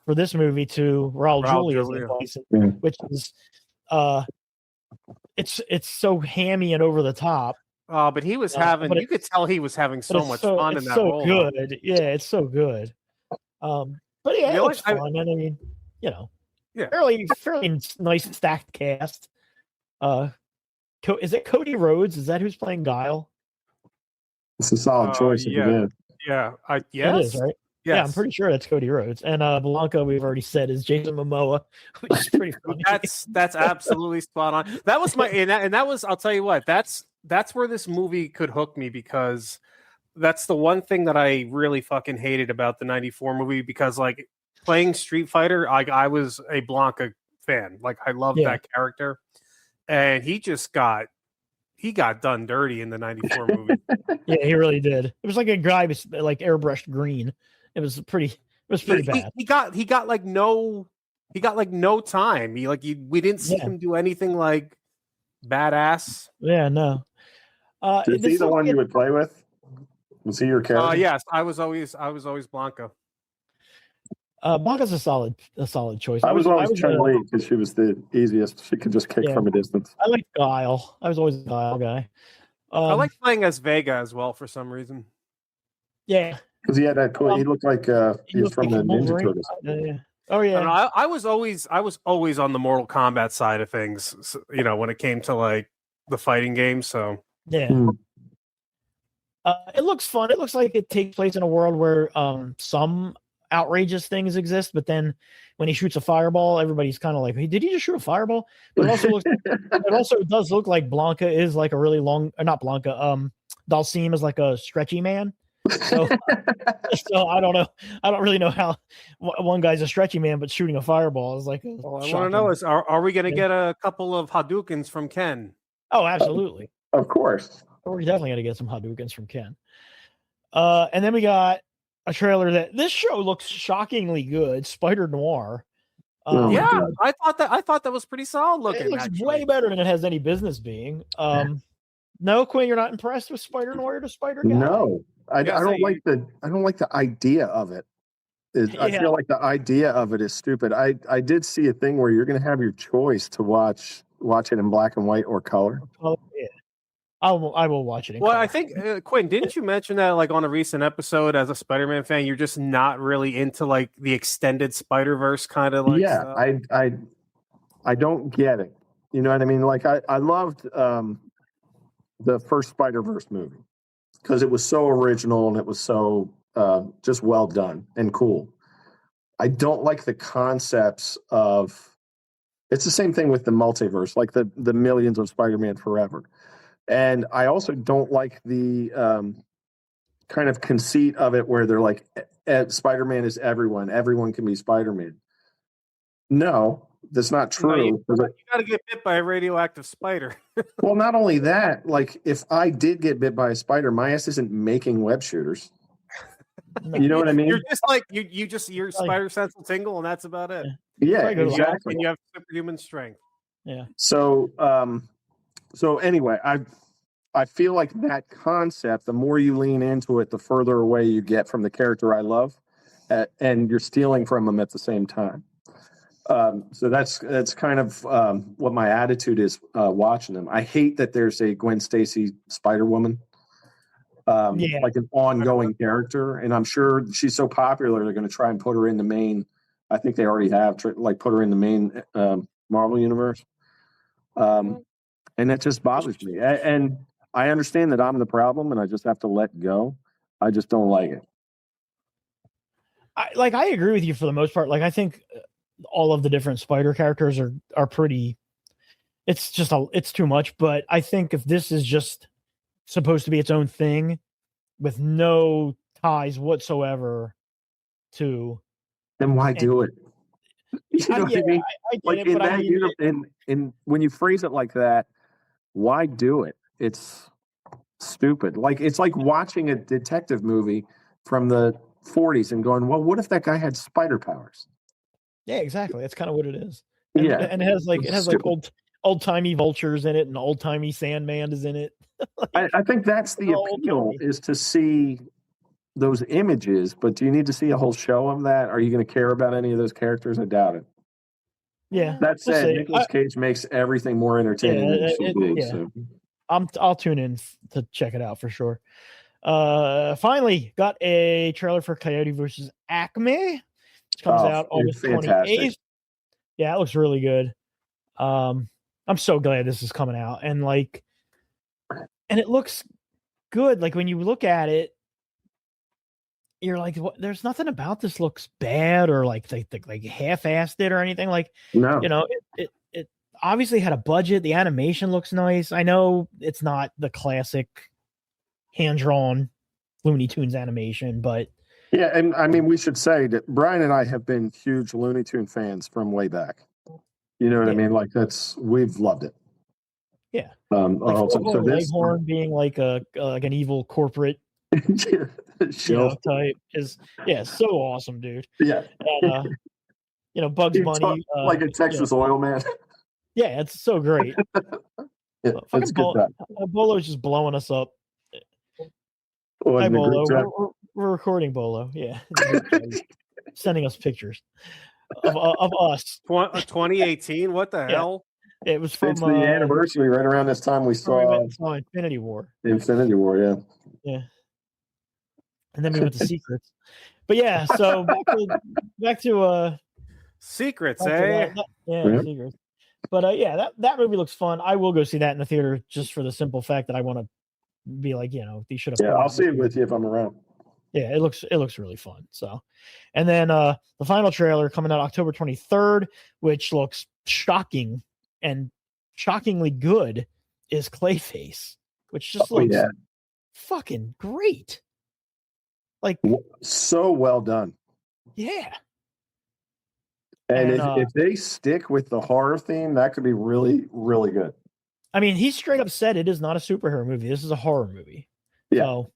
for this movie to Raul Julia's M. Bison, which is it's so hammy and over the top. Oh, but he was you could tell he was having so much fun in that role. It's so good. Yeah, it's so good. But yeah, it looks fun. And I mean, fairly nice stacked cast. Is it Cody Rhodes? Is that who's playing Guile? It's a solid choice. Yeah. It is, right? Yes. Yeah, I'm pretty sure that's Cody Rhodes. And Blanca, we've already said, is Jason Momoa, which is pretty funny. That's absolutely spot on. That was and that was, I'll tell you what, that's where this movie could hook me because that's the one thing that I really fucking hated about the '94 movie because like playing Street Fighter, I was a Blanca fan. Like I loved that character. And he got done dirty in the '94 movie. Yeah, he really did. It was like a guy was like airbrushed green. It was pretty bad. He got like no time. We didn't see him do anything like badass. Yeah, no. Is he the one you would play with? Was he your character? Yes, I was always Blanca. Blanca's a solid choice. I was always Chun-Li because she was the easiest. She could just kick from a distance. I like Guile. I was always a Guile guy. I like playing as Vega as well for some reason. Yeah, because he had that cool. He looked like he was from the Ninja Turtles. Oh yeah. I was always on the Mortal Kombat side of things. When it came to like the fighting games. So yeah. It looks fun. It looks like it takes place in a world where some outrageous things exist, but then when he shoots a fireball, everybody's kind of like, hey, did he just shoot a fireball? But it also does look like Blanca is like a really long, not Blanca, Dalsim is like a stretchy man. So I don't know. I don't really know how one guy's a stretchy man, but shooting a fireball is like. I want to know is are we going to get a couple of Hadoukens from Ken? Oh, absolutely. Of course. We're definitely going to get some Hadoukens from Ken. And then we got a trailer that this show looks shockingly good. Spider Noir. I thought that was pretty solid looking. It looks way better than it has any business being. No, Quinn, you're not impressed with Spider Noir to Spider Guy? No, I don't like the idea of it. I feel like the idea of it is stupid. I did see a thing where you're going to have your choice to watch it in black and white or color. Oh yeah. I will watch it. Well, I think Quinn, didn't you mention that like on a recent episode as a Spider-Man fan, you're just not really into like the extended Spider-Verse kind of like stuff? I don't get it. You know what I mean? Like I loved the first Spider-Verse movie because it was so original and it was so just well done and cool. I don't like the concepts of It's the same thing with the multiverse, like the millions of Spider-Man forever. And I also don't like the kind of conceit of it where they're like, Spider-Man is everyone. Everyone can be Spider-Man. No, that's not true. You got to get bit by a radioactive spider. Well, not only that, like if I did get bit by a spider, my ass isn't making web shooters. You know what I mean? You're just like your spider sense will tingle, and that's about it. Yeah, exactly. And you have superhuman strength. Yeah. So, anyway, I feel like that concept, the more you lean into it, the further away you get from the character I love, and you're stealing from them at the same time. So that's kind of what my attitude is watching them. I hate that there's a Gwen Stacy Spider-Woman, like an ongoing character, and I'm sure she's so popular they're going to try and put her in the main. I think they already have put her in the main Marvel universe, and that just bothers me. And I understand that I'm the problem, and I just have to let go. I just don't like it. I agree with you for the most part. Like I think all of the different Spider characters are pretty. It's too much. But I think if this is just supposed to be its own thing, with no ties whatsoever to, then why do it? You know what I mean? Like in that in when you phrase it like that, why do it? It's stupid. Like it's like watching a detective movie from the 40s and going, well, what if that guy had spider powers? Yeah, exactly. That's kind of what it is. And, yeah, and it has like old timey vultures in it, and old timey Sandman is in it. I think that's the appeal, is to see those images, but do you need to see a whole show of that? Are you going to care about any of those characters? I doubt it. Yeah. That said, Nicolas Cage makes everything more entertaining than it should be. Yeah. So. I'll tune in to check it out for sure. Finally got a trailer for Coyote versus Acme. It comes out August 28th. Yeah, it looks really good. I'm so glad this is coming out, and it looks good. Like when you look at it, you're like, what? There's nothing about this looks bad or like half-assed it or anything. Like, no, you know, it obviously had a budget. The animation looks nice. I know it's not the classic hand-drawn Looney Tunes animation, but yeah, and I mean, we should say that Brian and I have been huge Looney Tune fans from way back. You know what I mean? Like we've loved it. Yeah. So this Leghorn being like an evil corporate type is so awesome, dude. Yeah. And, Bugs Bunny like a Texas oil man. Yeah, it's so great. It's good. Bolo's just blowing us up. Hi, Bolo. We're recording Bolo. Yeah. Sending us pictures of us. 2018? What the hell? It was from it's the anniversary right around this time we saw Infinity War. Infinity War, yeah. Yeah. And then we went to Secrets. But yeah, so back to Secrets, Secrets. But that movie looks fun. I will go see that in the theater just for the simple fact that I want to be like, they should have. Yeah, I'll see it with you if I'm around. Yeah, it looks really fun. So, and then the final trailer coming out October 23rd, which looks shocking and shockingly good, is Clayface, which just looks fucking great. Like so well done. Yeah. And if they stick with the horror theme, that could be really, really good. I mean, he straight up said it is not a superhero movie. This is a horror movie. Yeah. So,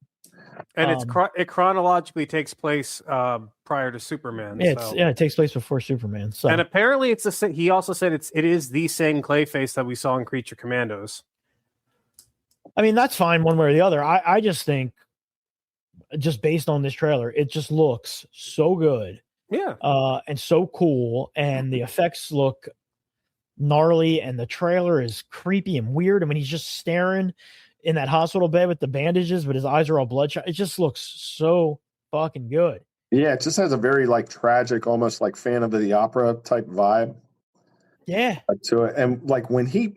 and it chronologically takes place prior to Superman. It takes place before Superman. So, and apparently it's he also said it is the same Clayface that we saw in Creature Commandos. I mean, that's fine one way or the other. I just think, just based on this trailer, it just looks so good. Yeah. And so cool, and the effects look gnarly, and the trailer is creepy and weird. I mean, he's just staring in that hospital bed with the bandages, but his eyes are all bloodshot. It just looks so fucking good. Yeah, it just has a very tragic, almost like Phantom of the Opera type vibe. Yeah. To it. And when he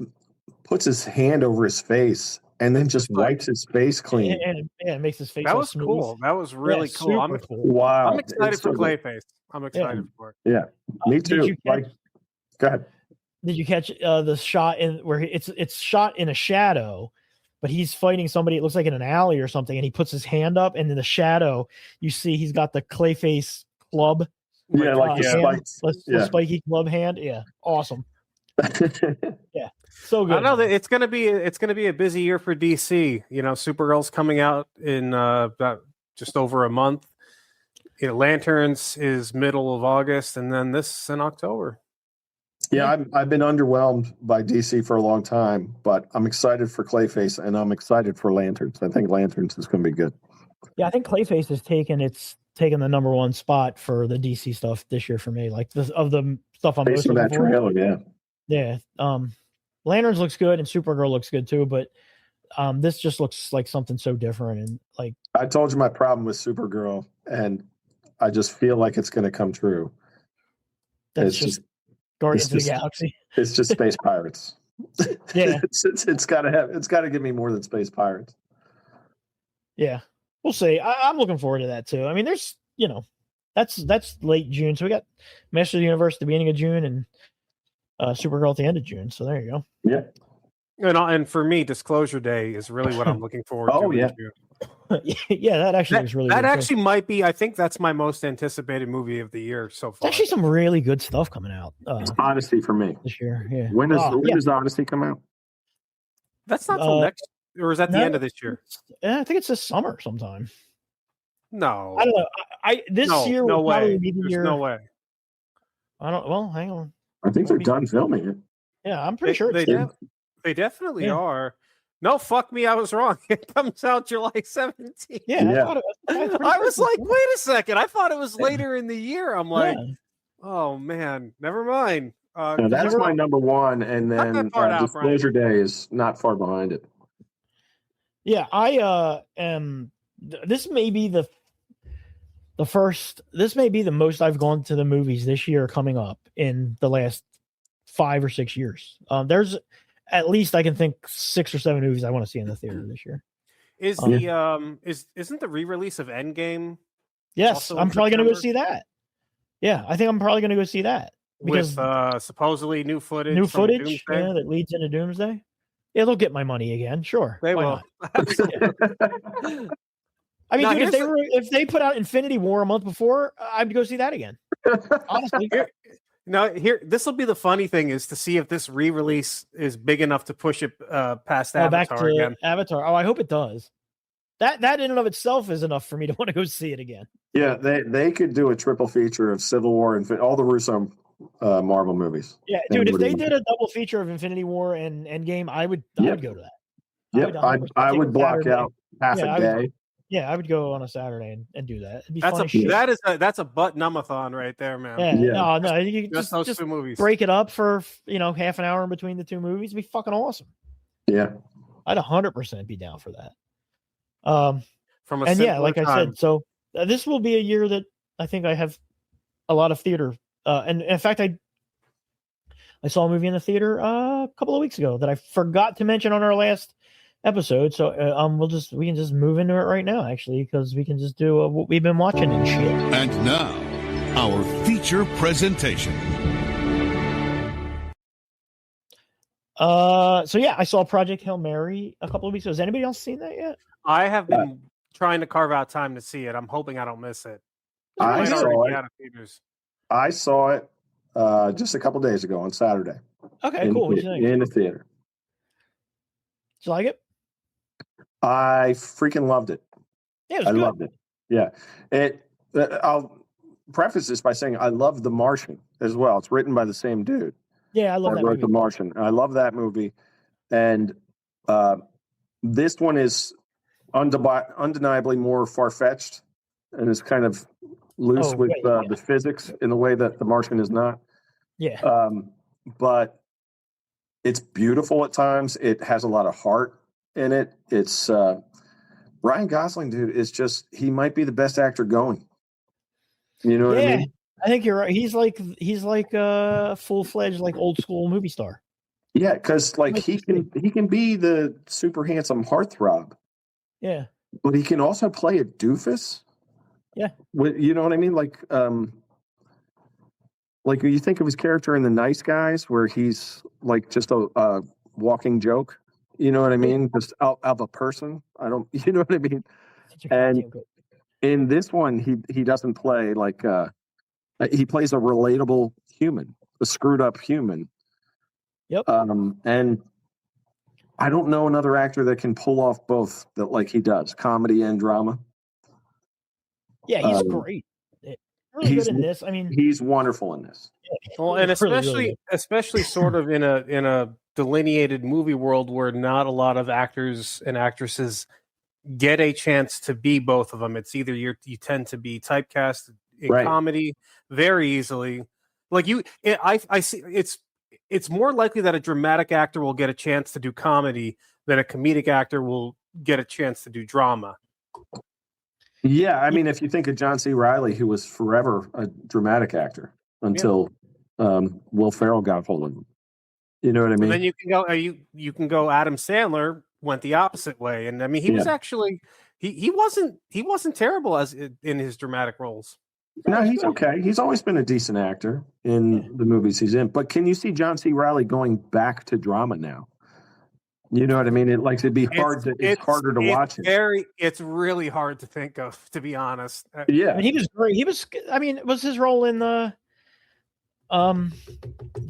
puts his hand over his face and then just wipes his face clean. And it makes his face That was smooth. cool. That was really cool. Wow. I'm excited for Clayface. I'm excited for it. Yeah, me too. Go ahead. Did you catch the shot in where it's shot in a shadow, but he's fighting somebody? It looks like in an alley or something, and he puts his hand up, and in the shadow, you see he's got the Clayface club. Yeah, like the spiky club hand. Yeah, awesome. Yeah, so good. I know that it's gonna be a busy year for DC. You know, Supergirl's coming out in about just over a month. You know, Lanterns is middle of August, and then this in October. Yeah, I've been underwhelmed by DC for a long time, but I'm excited for Clayface, and I'm excited for Lanterns. I think Lanterns is going to be good. Yeah, I think Clayface has taken the number one spot for the DC stuff this year for me. Like of the stuff I'm based on that trailer, yeah. Yeah. Lanterns looks good and Supergirl looks good too, but this just looks like something so different. And like I told you my problem with Supergirl, and I just feel like it's going to come true. That's just Guardians of the Galaxy. It's just space pirates. Yeah. it's got to give me more than space pirates. Yeah. We'll see. I'm looking forward to that too. I mean, there's, that's late June. So we got Master of the Universe at the beginning of June and Supergirl at the end of June. So there you go. Yeah. And for me, Disclosure Day is really what I'm looking forward to. Oh, yeah. Yeah, that actually looks really good. That actually might be, I think that's my most anticipated movie of the year so far. There's actually some really good stuff coming out. Odyssey for me. This year, yeah. When does Odyssey come out? That's not till next, or is that the end of this year? I think it's this summer sometime. No. I don't know. This year will probably be the There's year. no way. I don't, well, hang on. I think they're done filming it. Yeah, I'm pretty sure they definitely are. No, fuck me, I was wrong. It comes out July 17th. Yeah. I was like, wait a second. I thought it was later in the year. I'm like, oh man, never mind. That's my number one, and then Disclosure Day is not far behind it. Yeah, I am. This may be the first. This may be the most I've gone to the movies this year coming up in the last 5 or 6 years. There's at least I can think 6 or 7 movies I want to see in the theater this year. Is isn't the re-release of Endgame? Yes, I'm probably going to go see that. Yeah, I think I'm probably going to go see that because with supposedly new footage. That leads into Doomsday. Yeah, they'll get my money again. Sure, they will. I mean, dude, if they put out Infinity War a month before, I'd go see that again. Honestly. This will be the funny thing is to see if this re-release is big enough to push it past Avatar back to again. Avatar. Oh, I hope it does. That in and of itself is enough for me to want to go see it again. Yeah, they could do a triple feature of Civil War and all the Russo Marvel movies. Yeah, dude, if they did a double feature of Infinity War and Endgame, I would go to that. Yeah, I would block out half a day. Yeah, I would go on a Saturday and do that. It'd be that's a butt-numathon right there, man. Yeah. No, you just those two movies. Break it up for half an hour in between the two movies. It'd be fucking awesome. Yeah, I'd 100% be down for that. Like I said, so this will be a year that I think I have a lot of theater. And in fact, I saw a movie in the theater a couple of weeks ago that I forgot to mention on our last episode. So we can just move into it right now, actually, because we can just do what we've been watching and shit. And now, our feature presentation. I saw Project Hail Mary a couple of weeks ago. Has anybody else seen that yet? I have been trying to carve out time to see it. I'm hoping I don't miss it. I saw it just a couple days ago on Saturday. Okay, cool. What did you think? In the theater. Did you like it? I freaking loved it. Yeah, it was good. Loved it. Yeah. I'll preface this by saying I love The Martian as well. It's written by the same dude. Yeah, I love that movie. The Martian. I love that movie. And this one is undeniably more far-fetched and is kind of loose with the physics in the way that The Martian is not. Yeah. But it's beautiful at times. It has a lot of heart in it. It's Ryan Gosling, dude, is just, he might be the best actor going. You know what I mean? I think you're right. He's like a full-fledged, like old school movie star. Yeah, because like he can be the super handsome heartthrob. Yeah. But he can also play a doofus. Yeah. You know what I mean? Like like you think of his character in The Nice Guys, where he's like just a walking joke. You know what I mean? Just out of a person. I don't. You know what I mean? And in this one, he doesn't play like he plays a relatable human, a screwed up human. Yep. And I don't know another actor that can pull off both that like he does, comedy and drama. Yeah, he's great. Really good in this. I mean, he's wonderful in this. Well, and especially sort of in a delineated movie world where not a lot of actors and actresses get a chance to be both of them. It's either you tend to be typecast in comedy very easily. Like I see it's more likely that a dramatic actor will get a chance to do comedy than a comedic actor will get a chance to do drama. Yeah, I mean, if you think of John C. Reilly, who was forever a dramatic actor until Will Ferrell got hold of him. You know what I mean? And then you can go Adam Sandler went the opposite way, and I mean he was actually he wasn't terrible as in his dramatic roles. No, he's okay. He's always been a decent actor in the movies he's in. But can you see John C. Reilly going back to drama now? You know what I mean? It'd be hard it's harder to watch it. It's really hard to think of, to be honest. Yeah, I mean, he was great. He was. I mean, was his role in the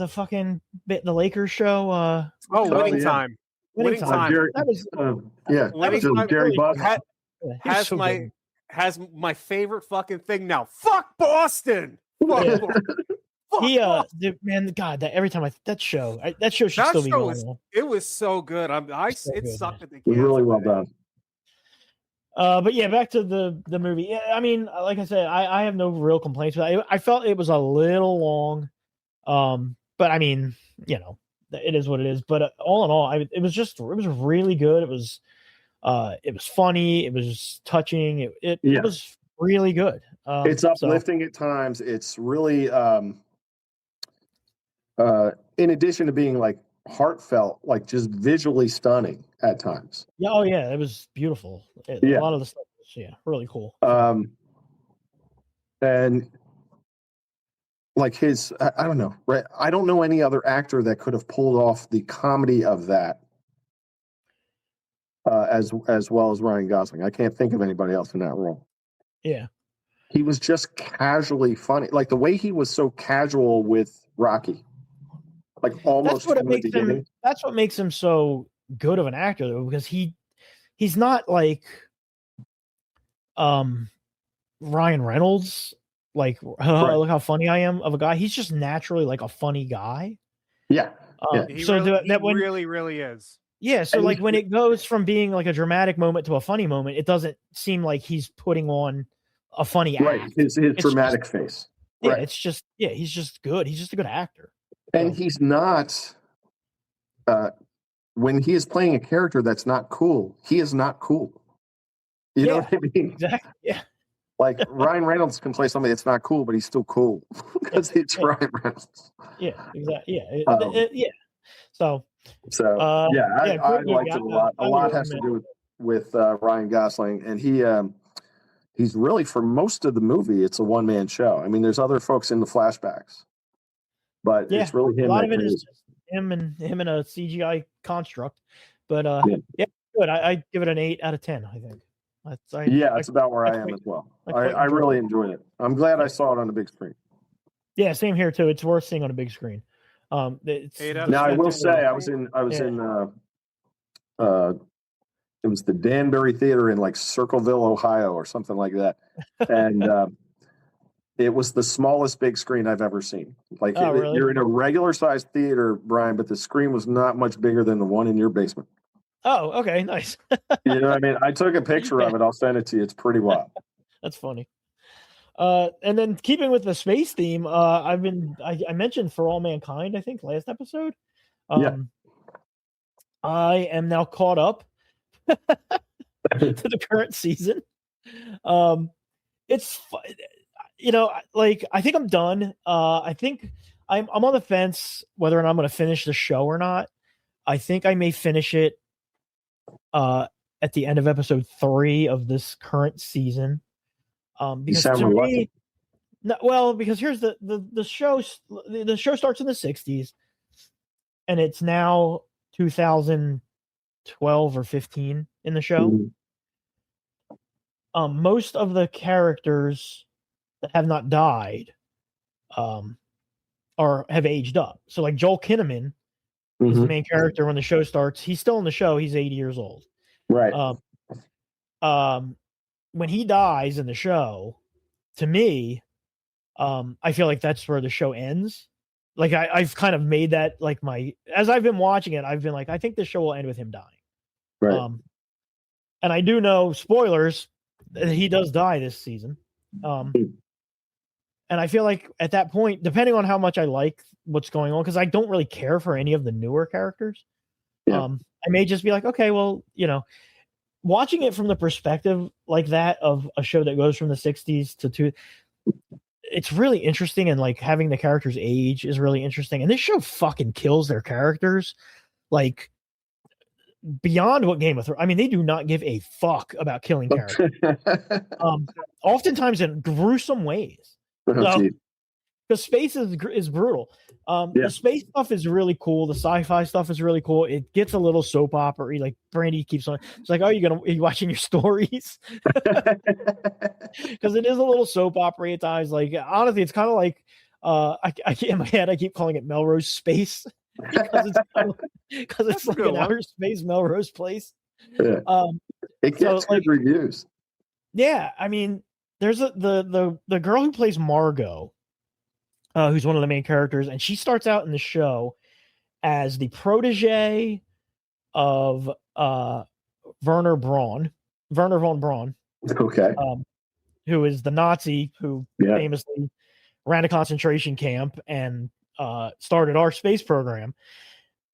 fucking the Lakers show? Winning Time. Winning Time. That was Jerry Buss. Has my favorite fucking thing now. Fuck Boston. Fuck Boston. Man, God, that every time that show should still be going on. It was so good. It sucked at the kids. Really well done. But yeah, back to the movie. Yeah, I mean, like I said, I have no real complaints with it. I felt it was a little long, but I mean, you know, it is what it is. But all in all, it was really good. It was funny. It was touching. It was really good. It's uplifting at times. It's really, in addition to being like heartfelt, like just visually stunning at times. Yeah. Oh yeah. It was beautiful. A lot of the stuff was, really cool. And like I don't know, right? I don't know any other actor that could have pulled off the comedy of that. As well as Ryan Gosling. I can't think of anybody else in that role. Yeah. He was just casually funny. Like the way he was so casual with Rocky. Like almost that's what makes him so good of an actor, though, because he's not like Ryan Reynolds, like look how funny I am of a guy. He's just naturally like a funny guy. Yeah. He really is. Yeah, so like when it goes from being like a dramatic moment to a funny moment, it doesn't seem like he's putting on a funny act. Right, his dramatic face. Yeah, right. It's just he's just good. He's just a good actor. And he's not when he is playing a character that's not cool, he is not cool. You know what I mean? Exactly. Yeah. Like Ryan Reynolds can play somebody that's not cool, but he's still cool because it's Ryan Reynolds. Yeah, exactly. Yeah. So I liked it a lot. A lot has to do with Ryan Gosling, and he's really, for most of the movie, it's a one-man show. I mean, there's other folks in the flashbacks, but it's really him. A lot of it is just him and a CGI construct. But good. I give it an 8 out of 10. I think. That's about where I am as well. I really enjoyed it. I'm glad I saw it on the big screen. Yeah, same here too. It's worth seeing on a big screen. Now I will say I was in it was the Danbury Theater in like Circleville, Ohio, or something like that, and it was the smallest big screen I've ever seen. Like really? You're in a regular sized theater, Brian, but the screen was not much bigger than the one in your basement. Oh, okay, nice. You know what I mean? I took a picture of it. I'll send it to you. It's pretty wild. That's funny. And then keeping with the space theme, I mentioned For All Mankind, I think last episode. I am now caught up to the current season. It's like I think I'm done. I think I'm on the fence whether or not I'm going to finish the show or not. I think I may finish it at the end of episode 3 of this current season. Because to me, No, well, because here's the show. The show starts in the 60s, and it's now 2012 or 15 in the show. Mm-hmm. Most of the characters that have not died, or have aged up. So, like Joel Kinnaman is the main character when the show starts. He's still in the show. He's 80 years old. Right. When he dies in the show, to me, I feel like that's where the show ends. Like I've kind of made that like as I've been watching it, I've been like, I think the show will end with him dying. Right. And I do know, spoilers, that he does die this season. And I feel like at that point, depending on how much I like what's going on, because I don't really care for any of the newer characters. Yeah. I may just be like, okay, well, watching it from the perspective like that of a show that goes from the 60s to it's really interesting, and like having the characters age is really interesting. And this show fucking kills their characters, like beyond what Game of Thrones. I mean, they do not give a fuck about killing characters. Oftentimes in gruesome ways. Because space is brutal. The space stuff is really cool. The sci-fi stuff is really cool. It gets a little soap opera-y. Like Brandy keeps on. It's like, are you watching your stories? Because it is a little soap opera at times. Like honestly, it's kind of like in my head I keep calling it Melrose Space because it's like an outer space Melrose Place. Yeah. It gets good reviews. Yeah, I mean, there's the girl who plays Margot, who's one of the main characters, and she starts out in the show as the protege of Werner von Braun. Okay. Who is the Nazi who famously ran a concentration camp and started our space program.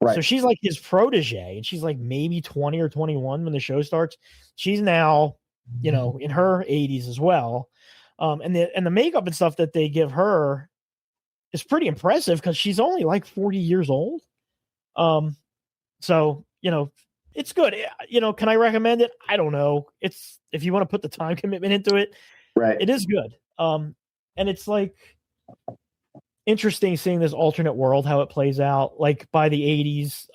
Right. So she's like his protege, and she's like maybe 20 or 21 when the show starts. She's now, in her 80s as well. And the makeup and stuff that they give her is pretty impressive because she's only like 40 years old. So, it's good. Can I recommend it? I don't know. It's, if you want to put the time commitment into it, right, it is good. And it's like interesting seeing this alternate world, how it plays out. Like by the 80s,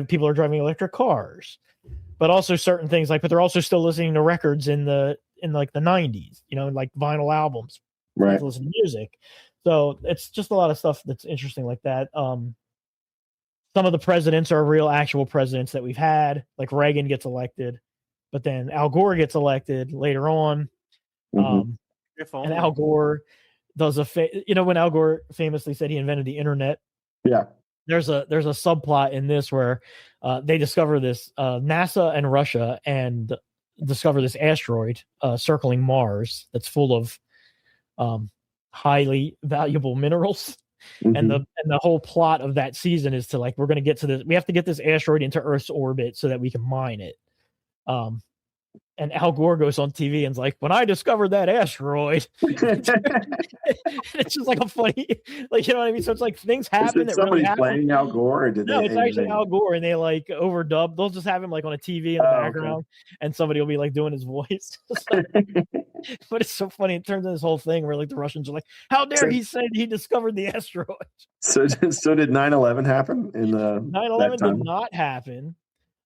people are driving electric cars, but also certain things but they're also still listening to records in like the 90s, like vinyl albums, right? Listen to music. So it's just a lot of stuff that's interesting like that. Some of the presidents are real actual presidents that we've had, like Reagan gets elected, but then Al Gore gets elected later on. And Al Gore does when Al Gore famously said he invented the internet. Yeah. There's a subplot in this where they discover this NASA and Russia and discover this asteroid circling Mars that's full of highly valuable minerals. And the whole plot of that season is to we're going to get to this. We have to get this asteroid into Earth's orbit so that we can mine it. And Al Gore goes on TV and's like, when I discovered that asteroid, it's just like a funny, you know what I mean? So it's like things happen. That somebody really playing Al Gore? Or no, it's actually Al Gore, and they overdub. They'll just have him on a TV in the background, and somebody will be doing his voice. But it's so funny. It turns into this whole thing where the Russians are like, how dare he say he discovered the asteroid? So did 9/11 happen? 9/11 did not happen.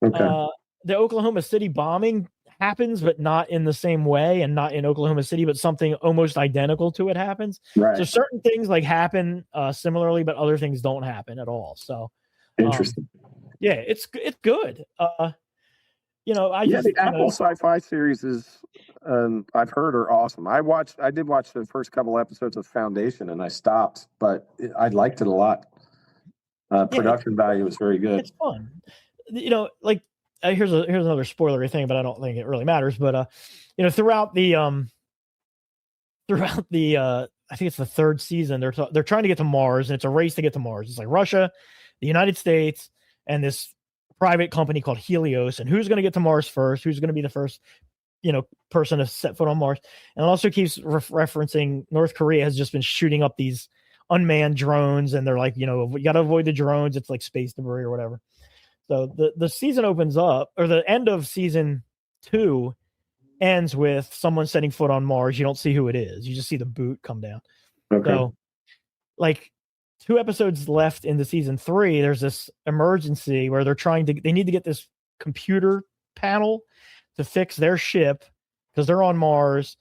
Okay. The Oklahoma City bombing happens, but not in the same way, and not in Oklahoma City, but something almost identical to it happens. Right. So certain things happen similarly, but other things don't happen at all. So interesting. It's good. The Apple sci-fi series is I've heard are awesome. I did watch the first couple episodes of Foundation and I stopped, but I liked it a lot. Production value was very good. It's fun. Here's another spoilery thing, but I don't think it really matters. But throughout the I think it's the third season, they're trying to get to Mars, and it's a race to get to Mars. It's like Russia, the United States, and this private company called Helios, and who's going to get to Mars first? Who's going to be the first person to set foot on Mars? And it also keeps referencing North Korea has just been shooting up these unmanned drones, and they're like, you got to avoid the drones. It's like space debris or whatever. So the season opens up, or the end of season 2 ends with someone setting foot on Mars. You don't see who it is. You just see the boot come down. Okay. So, like 2 episodes left into season 3, there's this emergency where they need to get this computer panel to fix their ship because they're on Mars.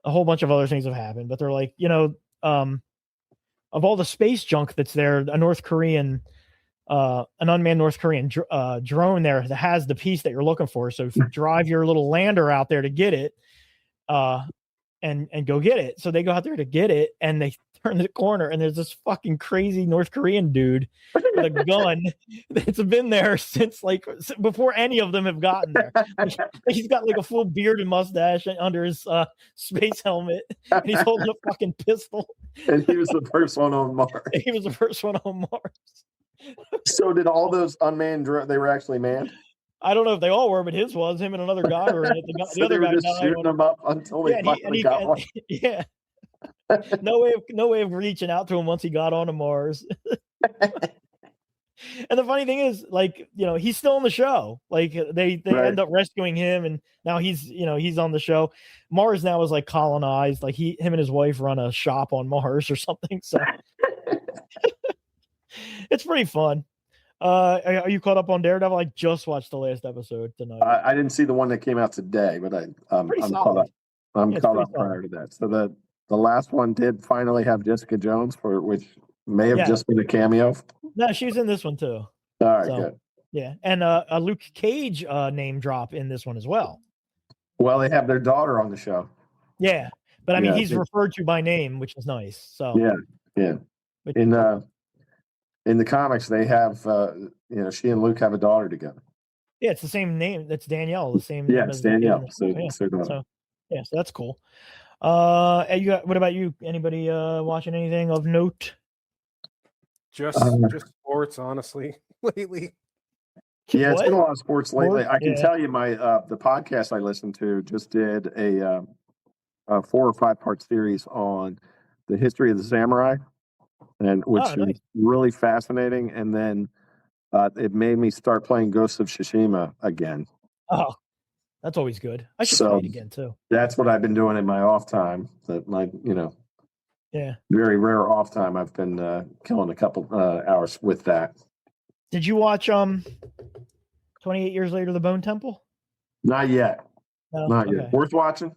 A whole bunch of other things have happened, but they're like, of all the space junk that's there, an unmanned North Korean drone there that has the piece that you're looking for. So if you drive your little lander out there to get it, and go get it. So they go out there to get it, and they turn the corner, and there's this fucking crazy North Korean dude with a gun that's been there since like before any of them have gotten there. He's got like a full beard and mustache under his space helmet, and he's holding a fucking pistol. And he was the first one on Mars. He was the first one on Mars. So did all those unmanned they were actually manned? I don't know if they all were, but his was. Him and another guy were in it. The other they were guy just shooting them up until they finally got one. Yeah. No way of reaching out to him once he got onto Mars. And the funny thing is, like, he's still on the show. Like they Right. end up rescuing him, and now he's on the show. Mars now is like colonized. Like him and his wife run a shop on Mars or something. So it's pretty fun. Are you caught up on Daredevil? I just watched the last episode tonight. I didn't see the one that came out today, but I'm caught up. I'm caught up prior to that. So the last one did finally have Jessica Jones, which may have just been a cameo. No, she's in this one too. All right, good. Yeah, and a Luke Cage name drop in this one as well. Well, they have their daughter on the show. Yeah, but I mean, he's referred to by name, which is nice. So yeah. In the comics, they have she and Luke have a daughter together. Yeah, it's the same name. That's Danielle. The same. Yeah, name it's as Danielle. So that's cool. What about you? Anybody watching anything of note? Just sports, honestly, lately. Yeah, it's been a lot of sports lately. I can tell you, the podcast I listened to just did a 4 or 5 part series on the history of the samurai, and which is really fascinating. And then it made me start playing Ghosts of Tsushima again. Oh, that's always good. I should play it again too. That's what I've been doing in my off time. Very rare off time. I've been killing a couple hours with that. Did you watch 28 Years Later, The Bone Temple? Not yet. No? Not yet. Worth watching?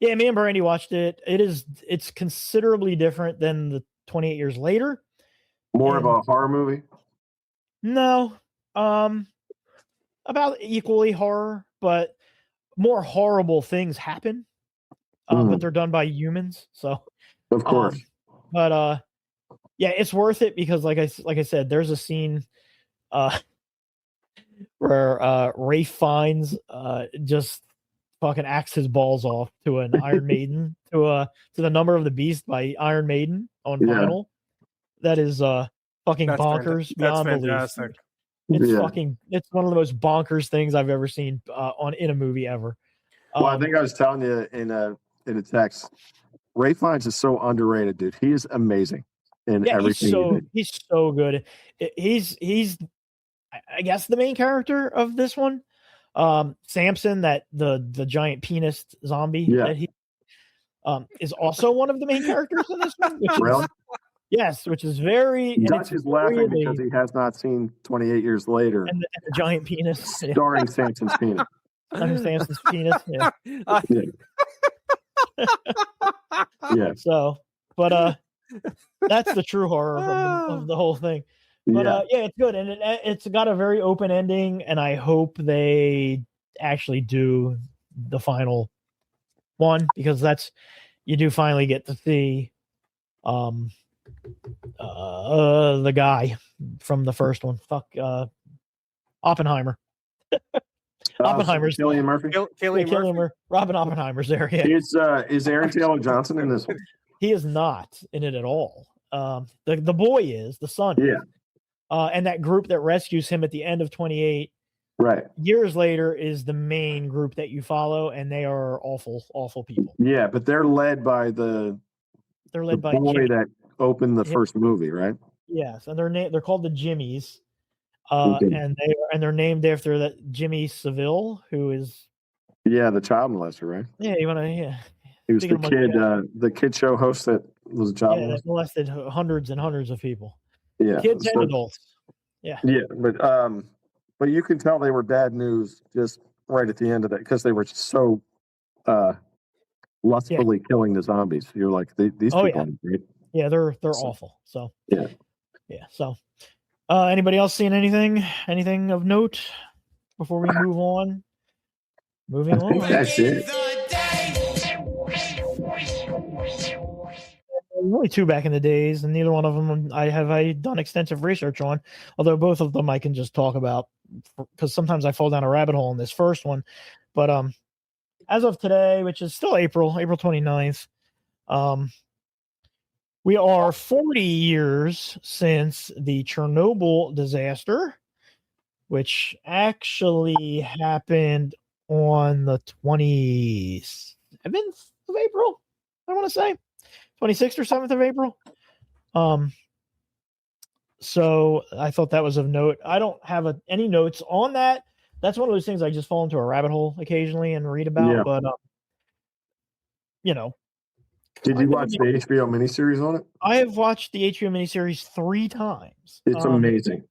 Yeah, me and Brandy watched it. It's considerably different than the 28 Years Later. More of a horror movie? No. About equally horror, but more horrible things happen. But they're done by humans, so of course. But it's worth it because like I said, there's a scene where Rafe Fiennes just fucking axed his balls off to an Iron Maiden to the Number of the Beast by Iron Maiden on vinyl. That is fucking bonkers beyond belief. It's one of the most bonkers things I've ever seen in a movie ever. Well, I think I was telling you in a text, Ray Fiennes is so underrated, dude. He is amazing in everything. He's so good. He's I guess the main character of this one. Samson, that the giant penis zombie that he is also one of the main characters in this one. Really? Yes, which is very. Dutch is laughing because he has not seen 28 Years Later. And the giant penis. Starring Samson's penis. Samson's penis. Yeah. Yeah. So, but that's the true horror of the whole thing. But it's good, and it's got a very open ending, and I hope they actually do the final one because you do finally get to see the guy from the first one. Oppenheimer. Oppenheimer's Cillian Murphy. Cillian Murphy. Robin Oppenheimer's there. Yeah. Is Aaron Taylor Johnson in this one? He is not in it at all. The boy is, the son. Yeah. And that group that rescues him at the end of 28 years later is the main group that you follow, and they are awful, awful people. Yeah, but they're led by the boy Jimmy. that opened the first movie, right? Yes, and they're called the Jimmies. And they're named after that Jimmy Savile, who is Yeah, the child molester, right? Yeah, you want to? Yeah. He was Speaking the kid show host that was a child Yeah, molester. that molested hundreds and hundreds of people, Yeah, kids and adults. Yeah. Yeah, but you can tell they were bad news just right at the end of that because they were so lustfully killing the zombies. You're like, these people aren't great. Yeah, they're awful. So yeah. So, anybody else seeing anything of note before we move on? Moving on. That's it. Only two back in the days, and neither one of them I done extensive research on. Although both of them I can just talk about because sometimes I fall down a rabbit hole in this first one. But as of today, which is still April 29th, we are 40 years since the Chernobyl disaster, which actually happened on the 27th of April, I want to say. 26th or 7th of April. So I thought that was of note. I don't have any notes on that. That's one of those things I just fall into a rabbit hole occasionally and read about. Yeah. But, Did you watch the HBO miniseries on it? I have watched the HBO miniseries 3 times. It's amazing.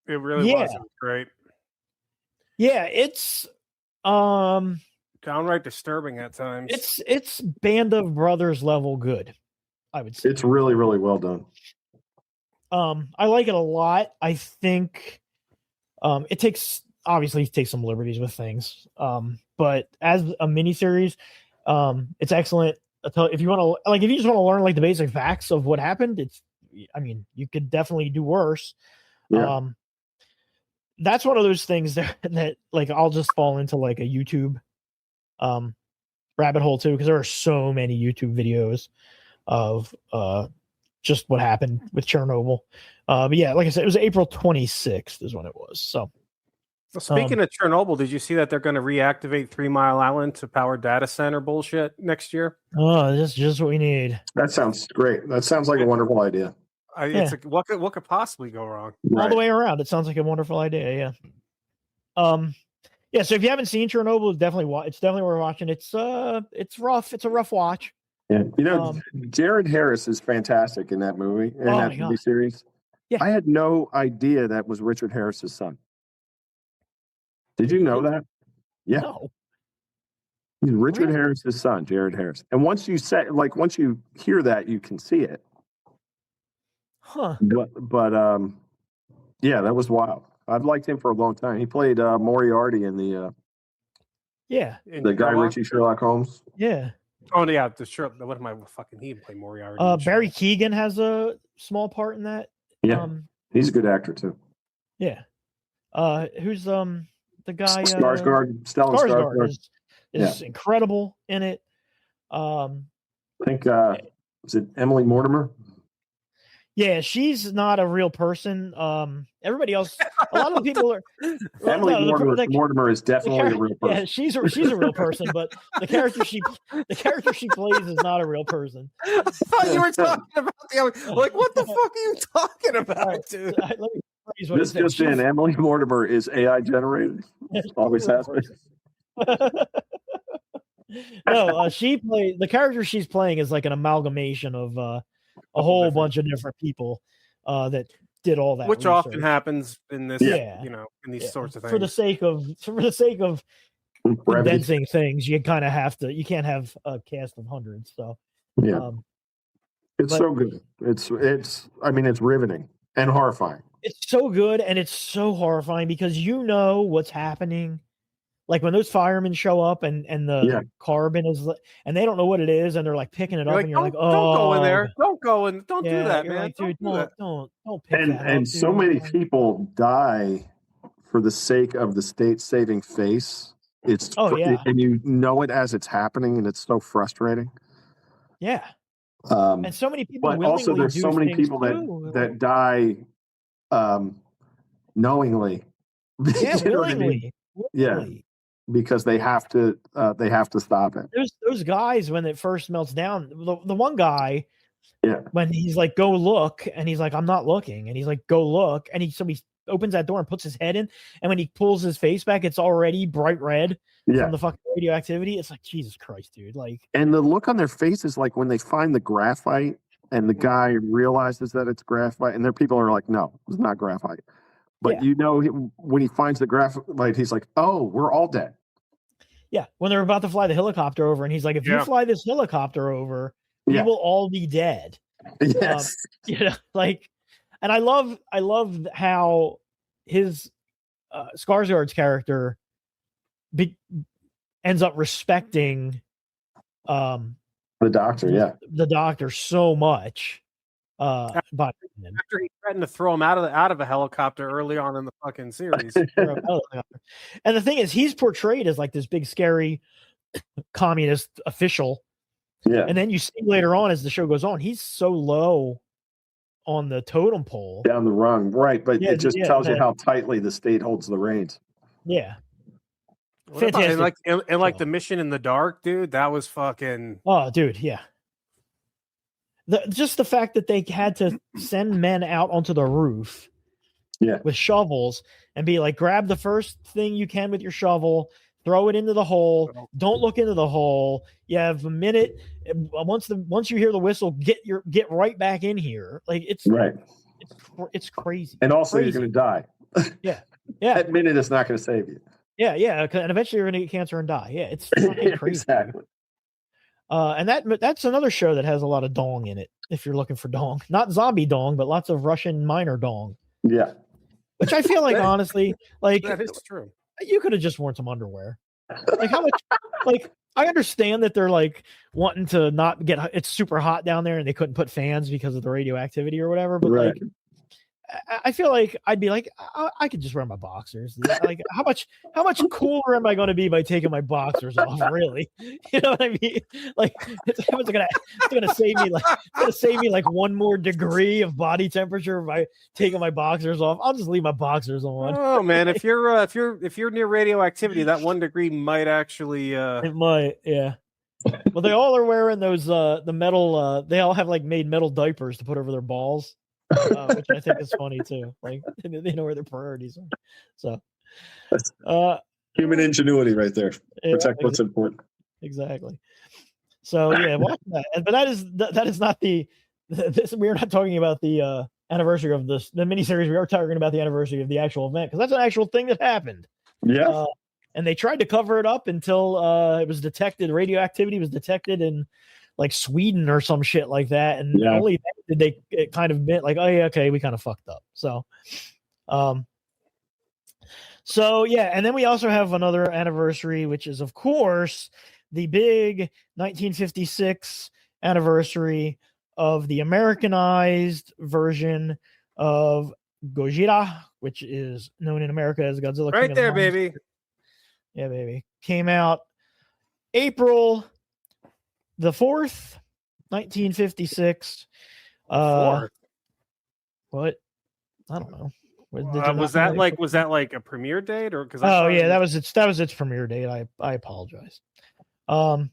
It really was. It was great. Yeah, it's downright disturbing at times. It's Band of Brothers level good, I would say. It's really, really well done. I like it a lot. I think it takes some liberties with things. But as a miniseries, it's excellent. If you want to, if you just want to learn the basic facts of what happened, you could definitely do worse. Yeah. That's one of those things that I'll just fall into a YouTube rabbit hole too, because there are so many YouTube videos of just what happened with Chernobyl. But yeah, like I said, it was April 26th is when it was. So speaking of Chernobyl, did you see that they're going to reactivate 3 Mile Island to power data center bullshit next year? Oh, that's just what we need. That sounds great. That sounds like a wonderful idea. It's what could possibly go wrong? All the way around. It sounds like a wonderful idea. Yeah. Yeah. So if you haven't seen Chernobyl, it's definitely worth watching. It's rough. It's a rough watch. Yeah. Jared Harris is fantastic in that movie, in that movie series. Yeah. I had no idea that was Richard Harris's son. Did you know that? Yeah. No. He's Richard Harris's son, Jared Harris. And once you hear that, you can see it. Huh. But yeah, that was wild. I've liked him for a long time. He played Moriarty in the Guy Ritchie Sherlock Holmes. Yeah. Oh yeah, what am I fucking? He play Moriarty. Barry Keoghan has a small part in that. Yeah, he's a good actor too. Yeah. Who's the guy? Stellan Skarsgård is incredible in it. I think is it Emily Mortimer? Yeah, she's not a real person. Everybody else, a lot of the people are. Emily Mortimer is definitely a real person. Yeah, she's a real person, but the character she plays is not a real person. I thought you were talking about what the fuck are you talking about, dude? This just in: Emily Mortimer is AI generated. Always has been. No, the character she's playing is like an amalgamation of a whole bunch of different people that did all that, which research. Often happens in this, in these sorts of things. For the sake of condensing things, you kind of have to. You can't have a cast of hundreds. So yeah, it's so good. It's riveting and horrifying. It's so good and it's so horrifying because what's happening. Like when those firemen show up and the carbon is, and they don't know what it is, and they're picking it up, and you're like, "Oh, don't go in there! Don't go in! Don't do that, man! Like, dude, don't pick that up." And so many people die for the sake of the state saving face. It's and you know it as it's happening, and it's so frustrating. Yeah, and so many people. But also, there's so many people that die knowingly. Yeah, you know what I mean? Yeah. Because they have to stop it. There's those guys when it first melts down. The one guy, when he's like, "Go look," and he's like, "I'm not looking," and he's like, "Go look," and he opens that door and puts his head in, and when he pulls his face back, it's already bright red from the fucking radioactivity. It's like, Jesus Christ, dude. Like, and the look on their faces, like when they find the graphite and the guy realizes that it's graphite, and their people are like, no, it's not graphite. But when he finds the graphite, he's like, oh, we're all dead. Yeah, when they're about to fly the helicopter over, and he's like, if you fly this helicopter over, we will all be dead. Yes. Like, and I love how his Skarsgård's character ends up respecting the doctor, the doctor so much. But after he threatened to throw him out of a helicopter early on in the fucking series. And the thing is, he's portrayed as like this big scary communist official. Yeah. And then you see later on as the show goes on, he's so low on the totem pole. Down the rung, right. But it just tells you how tightly the state holds the reins. Yeah. Fantastic. And like the mission in the dark, dude, that was fucking... Oh, dude, yeah. Just the fact that they had to send men out onto the roof with shovels and be like, grab the first thing you can with your shovel, throw it into the hole, don't look into the hole. You have a minute. Once you hear the whistle, get right back in here. Like, it's right. It's crazy. And also you're going to die. Yeah. That minute is not going to save you. Yeah. And eventually you're going to get cancer and die. Yeah. It's fucking crazy. Exactly. And that's another show that has a lot of dong in it. If you're looking for dong, not zombie dong, but lots of Russian minor dong. Yeah, which I feel like honestly, like that is true. You could have just worn some underwear. Like how much? Like I understand that they're like wanting to not get it's super hot down there and they couldn't put fans because of the radioactivity or whatever. But like, I feel like I'd be like, I could just wear my boxers. Like, how much cooler am I going to be by taking my boxers off? Really, you know what I mean? Like, it's gonna save me like one more degree of body temperature by taking my boxers off. I'll just leave my boxers on. Oh man, if you're near radioactivity, that 1 degree might actually. It might, yeah. Well, they all are wearing those the metal. They all have like made metal diapers to put over their balls. Which I think is funny too. Like they know where their priorities are. So human ingenuity right there. Protect what's important. Exactly. So yeah, watch that. But that is not we're not talking about the anniversary of the miniseries. We are talking about the anniversary of the actual event because that's an actual thing that happened. Yeah. And they tried to cover it up until it was detected. Radioactivity was detected in like Sweden or some shit like that, and only then did they kind of admit like, oh yeah, okay, we kind of fucked up. So yeah, and then we also have another anniversary, which is of course the big 1956 anniversary of the Americanized version of Gojira, which is known in America as Godzilla. Right there, baby. Yeah, baby. Came out April the 4th, 1956. What? I don't know. Was that like a premiere date or? That was its premiere date. I apologize. If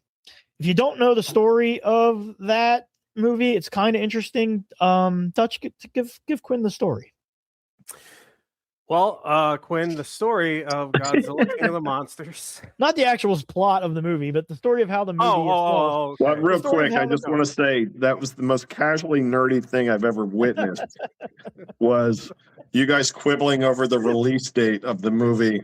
you don't know the story of that movie, it's kind of interesting. Dutch, give Quinn the story. Well, Quinn, the story of Godzilla King of the Monsters. Not the actual plot of the movie, but the story of how the movie is told. Okay. Well, real quick, I just want to say that was the most casually nerdy thing I've ever witnessed was you guys quibbling over the release date of the movie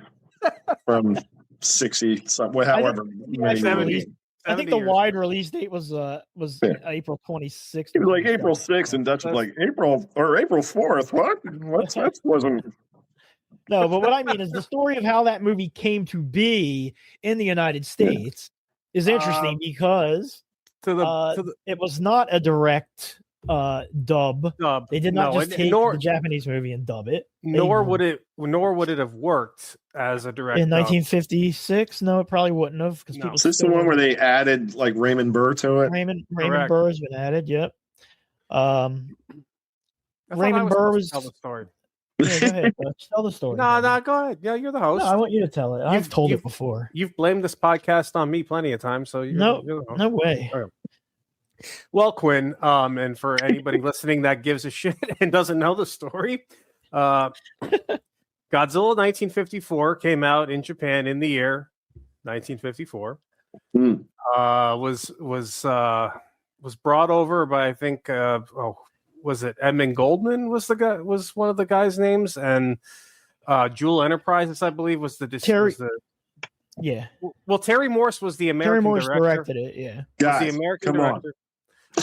from 60, however many 70. I think the wide release date was April 26th. It was like April 6th, and Dutch was like April 4th. What? That wasn't. No, but what I mean is the story of how that movie came to be in the United States is interesting because it was not a direct dub. They did not just take the Japanese movie and dub it. Nor would it have worked as a direct in 1956. No, it probably wouldn't have. Is this the one where they added like Raymond Burr to it? Raymond Burr has been added. Yep. Raymond Burr was. Tell the story. Yeah, go ahead. Tell the story. No, go ahead. Yeah, you're the host. No, I want you to tell it. I've told it before. You've blamed this podcast on me plenty of times, so no way. Right. Well, Quinn, and for anybody listening that gives a shit and doesn't know the story, Godzilla 1954 came out in Japan in the year 1954. Was brought over by, I think, was it Edmund Goldman was one of the guys' names, and Jewel Enterprises, I believe, was the yeah. Well, Terry Morse was the American Terry Morse director. directed it. Yeah, Guys, was the American come director.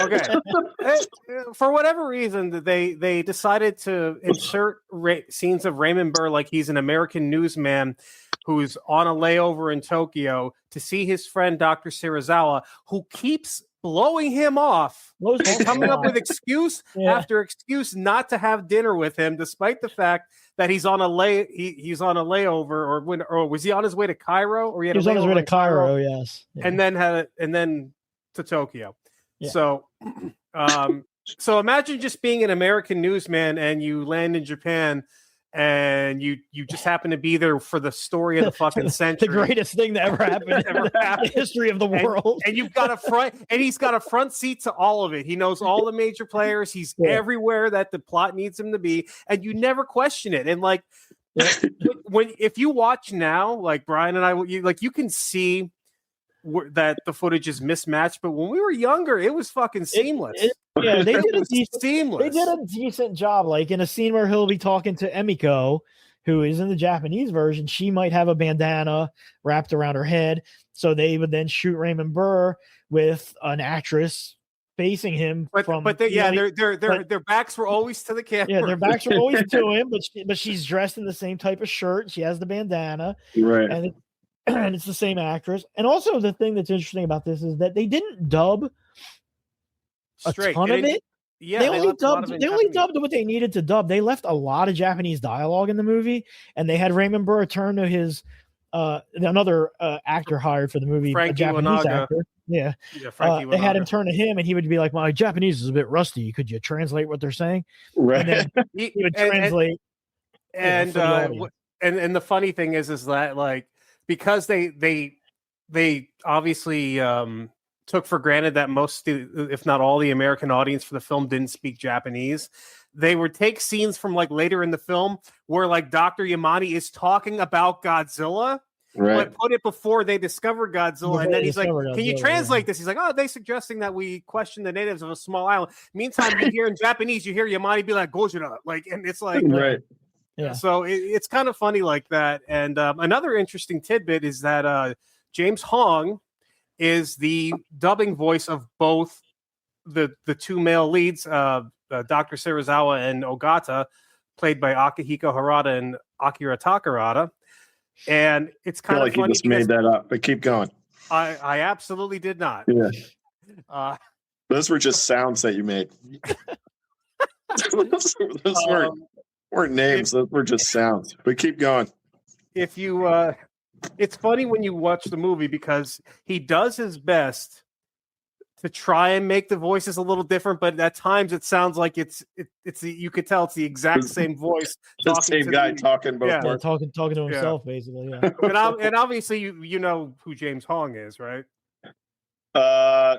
Okay. For whatever reason, they decided to insert scenes of Raymond Burr like he's an American newsman who's on a layover in Tokyo to see his friend Dr. Serizawa, who keeps blowing him off and coming up with excuse after excuse not to have dinner with him, despite the fact that he's on a he's on a layover, or was he on his way to Cairo? Or he was on his way to Cairo, yes, and then to Tokyo. Yeah. So imagine just being an American newsman and you land in Japan and you just happen to be there for the story of the fucking century. The greatest thing that ever happened in the history of the world. And you've got he's got a front seat to all of it. He knows all the major players. He's everywhere that the plot needs him to be, and you never question it. And like if you watch now, like Brian and I, you can see that the footage is mismatched, but when we were younger, it was fucking seamless. They did a decent job. Like in a scene where he'll be talking to Emiko, who is in the Japanese version, she might have a bandana wrapped around her head. So they would then shoot Raymond Burr with an actress facing him. Their backs were always to the camera. Yeah, their backs were always to him, but she's dressed in the same type of shirt. She has the bandana. Right. And it's the same actress. And also the thing that's interesting about this is that they didn't dub a ton of it. Yeah, they only dubbed what they needed to dub. They left a lot of Japanese dialogue in the movie, and they had Raymond Burr turn to his another actor hired for the movie, Frankie a Japanese Wanaga. actor. Yeah, they had him turn to him, and he would be like, "My Japanese is a bit rusty. Could you translate what they're saying?" Right. And then he would translate. And the funny thing is that like, because they obviously took for granted that most, if not all, the American audience for the film didn't speak Japanese, they would take scenes from like later in the film where like Dr. Yamane is talking about Godzilla, but put it before they discovered Godzilla, and then he's like, "Can you translate this?" He's like, "Oh, they're suggesting that we question the natives of a small island." Meantime, you hear in Japanese, you hear Yamane be like "Gojira," like, and it's like, right. Yeah. So it's kind of funny like that. And another interesting tidbit is that James Hong is the dubbing voice of both the two male leads, Dr. Serizawa and Ogata, played by Akihiko Harada and Akira Takarada. And it's kind of like funny. You just made that up, but keep going. I absolutely did not. Yeah. Those were just sounds that you made. those weren't names. Those were just sounds. But keep going. If you, it's funny when you watch the movie because he does his best to try and make the voices a little different, but at times it sounds like it's you could tell it's the exact same voice. The same guy talking both parts. Talking to himself, basically. Yeah. And obviously you know who James Hong is, right?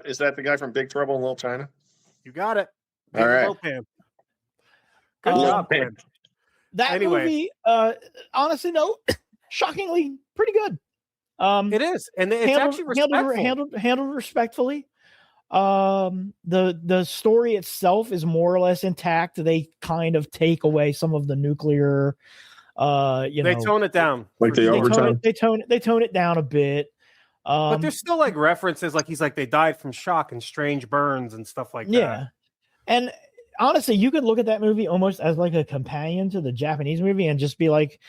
Is that the guy from Big Trouble in Little China? You got it. All right. Good job, Quinn. That movie, honestly, no, shockingly, pretty good. It is, and it's actually respectful. Handled respectfully. The story itself is more or less intact. They kind of take away some of the nuclear. They tone it down, like they overtone. They tone it down a bit. But there's still like references, like he's like they died from shock and strange burns and stuff like that. Yeah, and honestly, you could look at that movie almost as like a companion to the Japanese movie and just be like,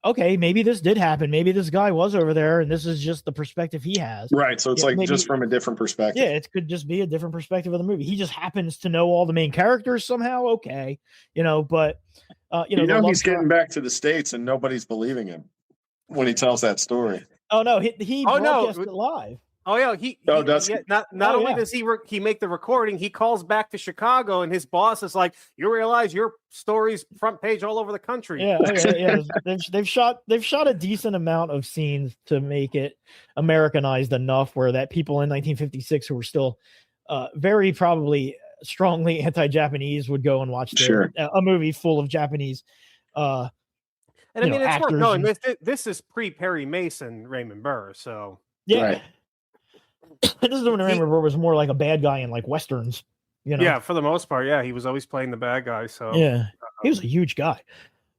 okay, maybe this did happen. Maybe this guy was over there and this is just the perspective he has. Right. So it's just from a different perspective. Yeah, it could just be a different perspective of the movie. He just happens to know all the main characters somehow. Okay. But he's getting back to the States and nobody's believing him when he tells that story. Oh no, he broadcast it live. Oh yeah, not only does he make the recording, he calls back to Chicago, and his boss is like, "You realize your story's front page all over the country." Yeah. They've shot a decent amount of scenes to make it Americanized enough where that people in 1956 who were still very probably strongly anti-Japanese would go and watch a movie full of Japanese And I mean, it's worth actors knowing this is pre Perry Mason, Raymond Burr. So yeah, Right. this is when Raymond Burr was more like a bad guy in like westerns. Yeah, for the most part, yeah, he was always playing the bad guy. So yeah, he was a huge guy.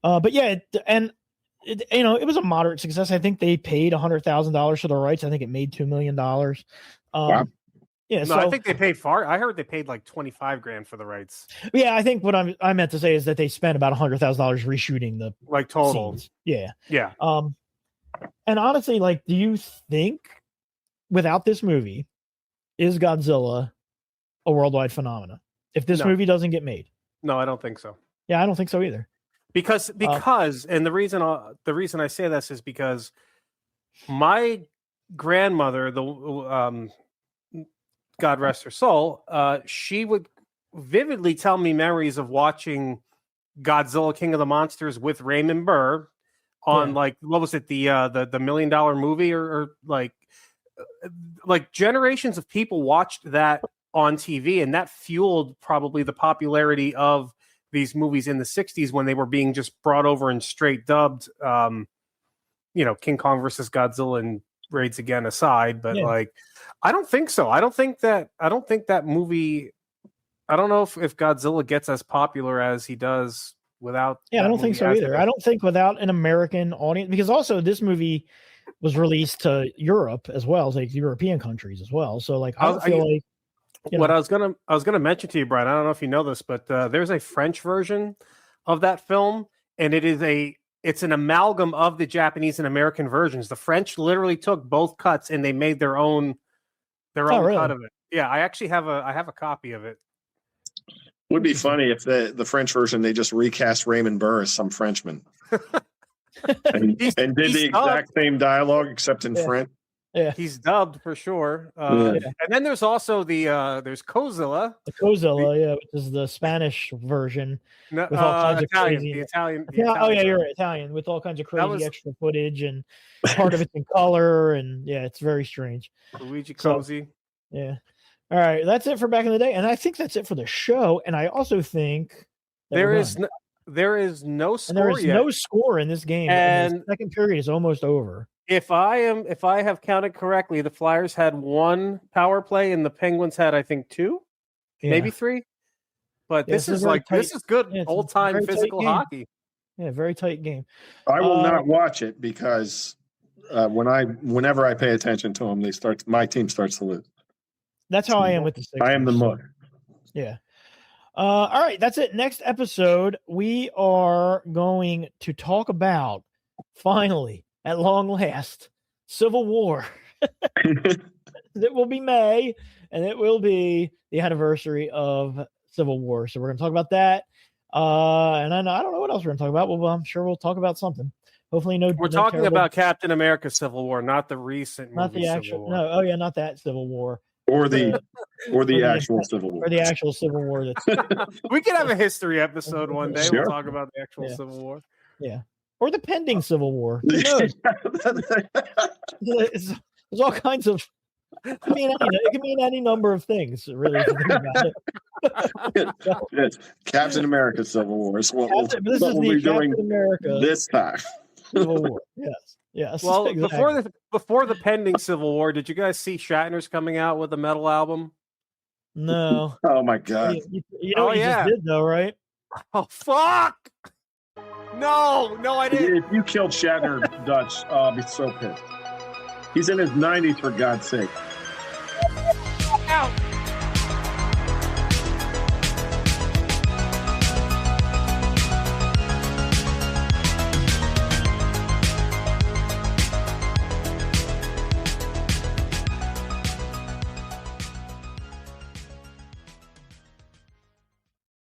But yeah, it was a moderate success. I think they paid $100,000 for the rights. I think it made $2 million. Wow. Yeah, no, so I think they paid far. I heard they paid like $25,000 for the rights. yeah, I think what I meant to say is that they spent about $100,000 reshooting the Like total. scenes. Yeah. Yeah. And honestly, like, do you think without this movie, is Godzilla a worldwide phenomenon? If this movie doesn't get made? No, I don't think so. Yeah, I don't think so either. Because and the reason I say this is because my grandmother, the God rest her soul, she would vividly tell me memories of watching Godzilla King of the Monsters with Raymond Burr on like, what was it, the $1 million movie or like generations of people watched that on TV, and that fueled probably the popularity of these movies in the 60s when they were being just brought over and straight dubbed. King Kong versus Godzilla and Raids Again aside, but like, I don't think so. I don't think that movie. I don't know if Godzilla gets as popular as he does without. Yeah, I don't think so either. I don't think without an American audience, because also this movie was released to Europe as well, like European countries as well. So like, I feel like. What I was gonna mention to you, Brian, I don't know if you know this, but there's a French version of that film, and it's an amalgam of the Japanese and American versions. The French literally took both cuts and they made their own cut of it. Yeah, I actually have a copy of it. Would be funny if the French version they just recast Raymond Burr as some Frenchman and did the exact same dialogue except in French. Yeah, he's dubbed for sure. And then there's also there's Godzilla. The Godzilla, which is the Spanish version with all kinds of crazy. The Italian. Oh yeah, you're right, Italian with all kinds of crazy extra footage, and part of it's in color, and it's very strange. Luigi Cosi. Yeah. All right, that's it for back in the day, and I think that's it for the show. And I also think there is no score. And there is no score in this game, and the second period is almost over. If I have counted correctly, the Flyers had 1 power play and the Penguins had, I think, 2, maybe 3. But this is good old time physical hockey. Yeah, very tight game. I will not watch it because whenever I pay attention to them, my team starts to lose. That's how I am with the Sixers. I am the mother. Yeah. All right, that's it. Next episode, we are going to talk about finally. At long last, Civil War. It will be May, and it will be the anniversary of Civil War. So we're going to talk about that. And I don't know what else we're going to talk about. Well, I'm sure we'll talk about something. Hopefully, we're talking about Captain America: Civil War, not the recent movie. Not the actual. No, oh yeah, not that Civil War. Or the actual Civil War. Or the actual Civil War. We could have a history episode one day. Sure. We'll talk about the actual Civil War. Yeah. Or the pending Civil War. Who knows? There's all kinds of. It can mean any number of things, really. If you think about it. It's Captain America Civil War. This is the Captain America this time. Civil War. Yes. Well, exactly. before the pending Civil War, did you guys see Shatner's coming out with a metal album? No. Oh my God. You know what you just did though, right? Oh fuck! No, I didn't. If you killed Shatner, Dutch, I'll be so pissed. He's in his 90s, for God's sake. Out.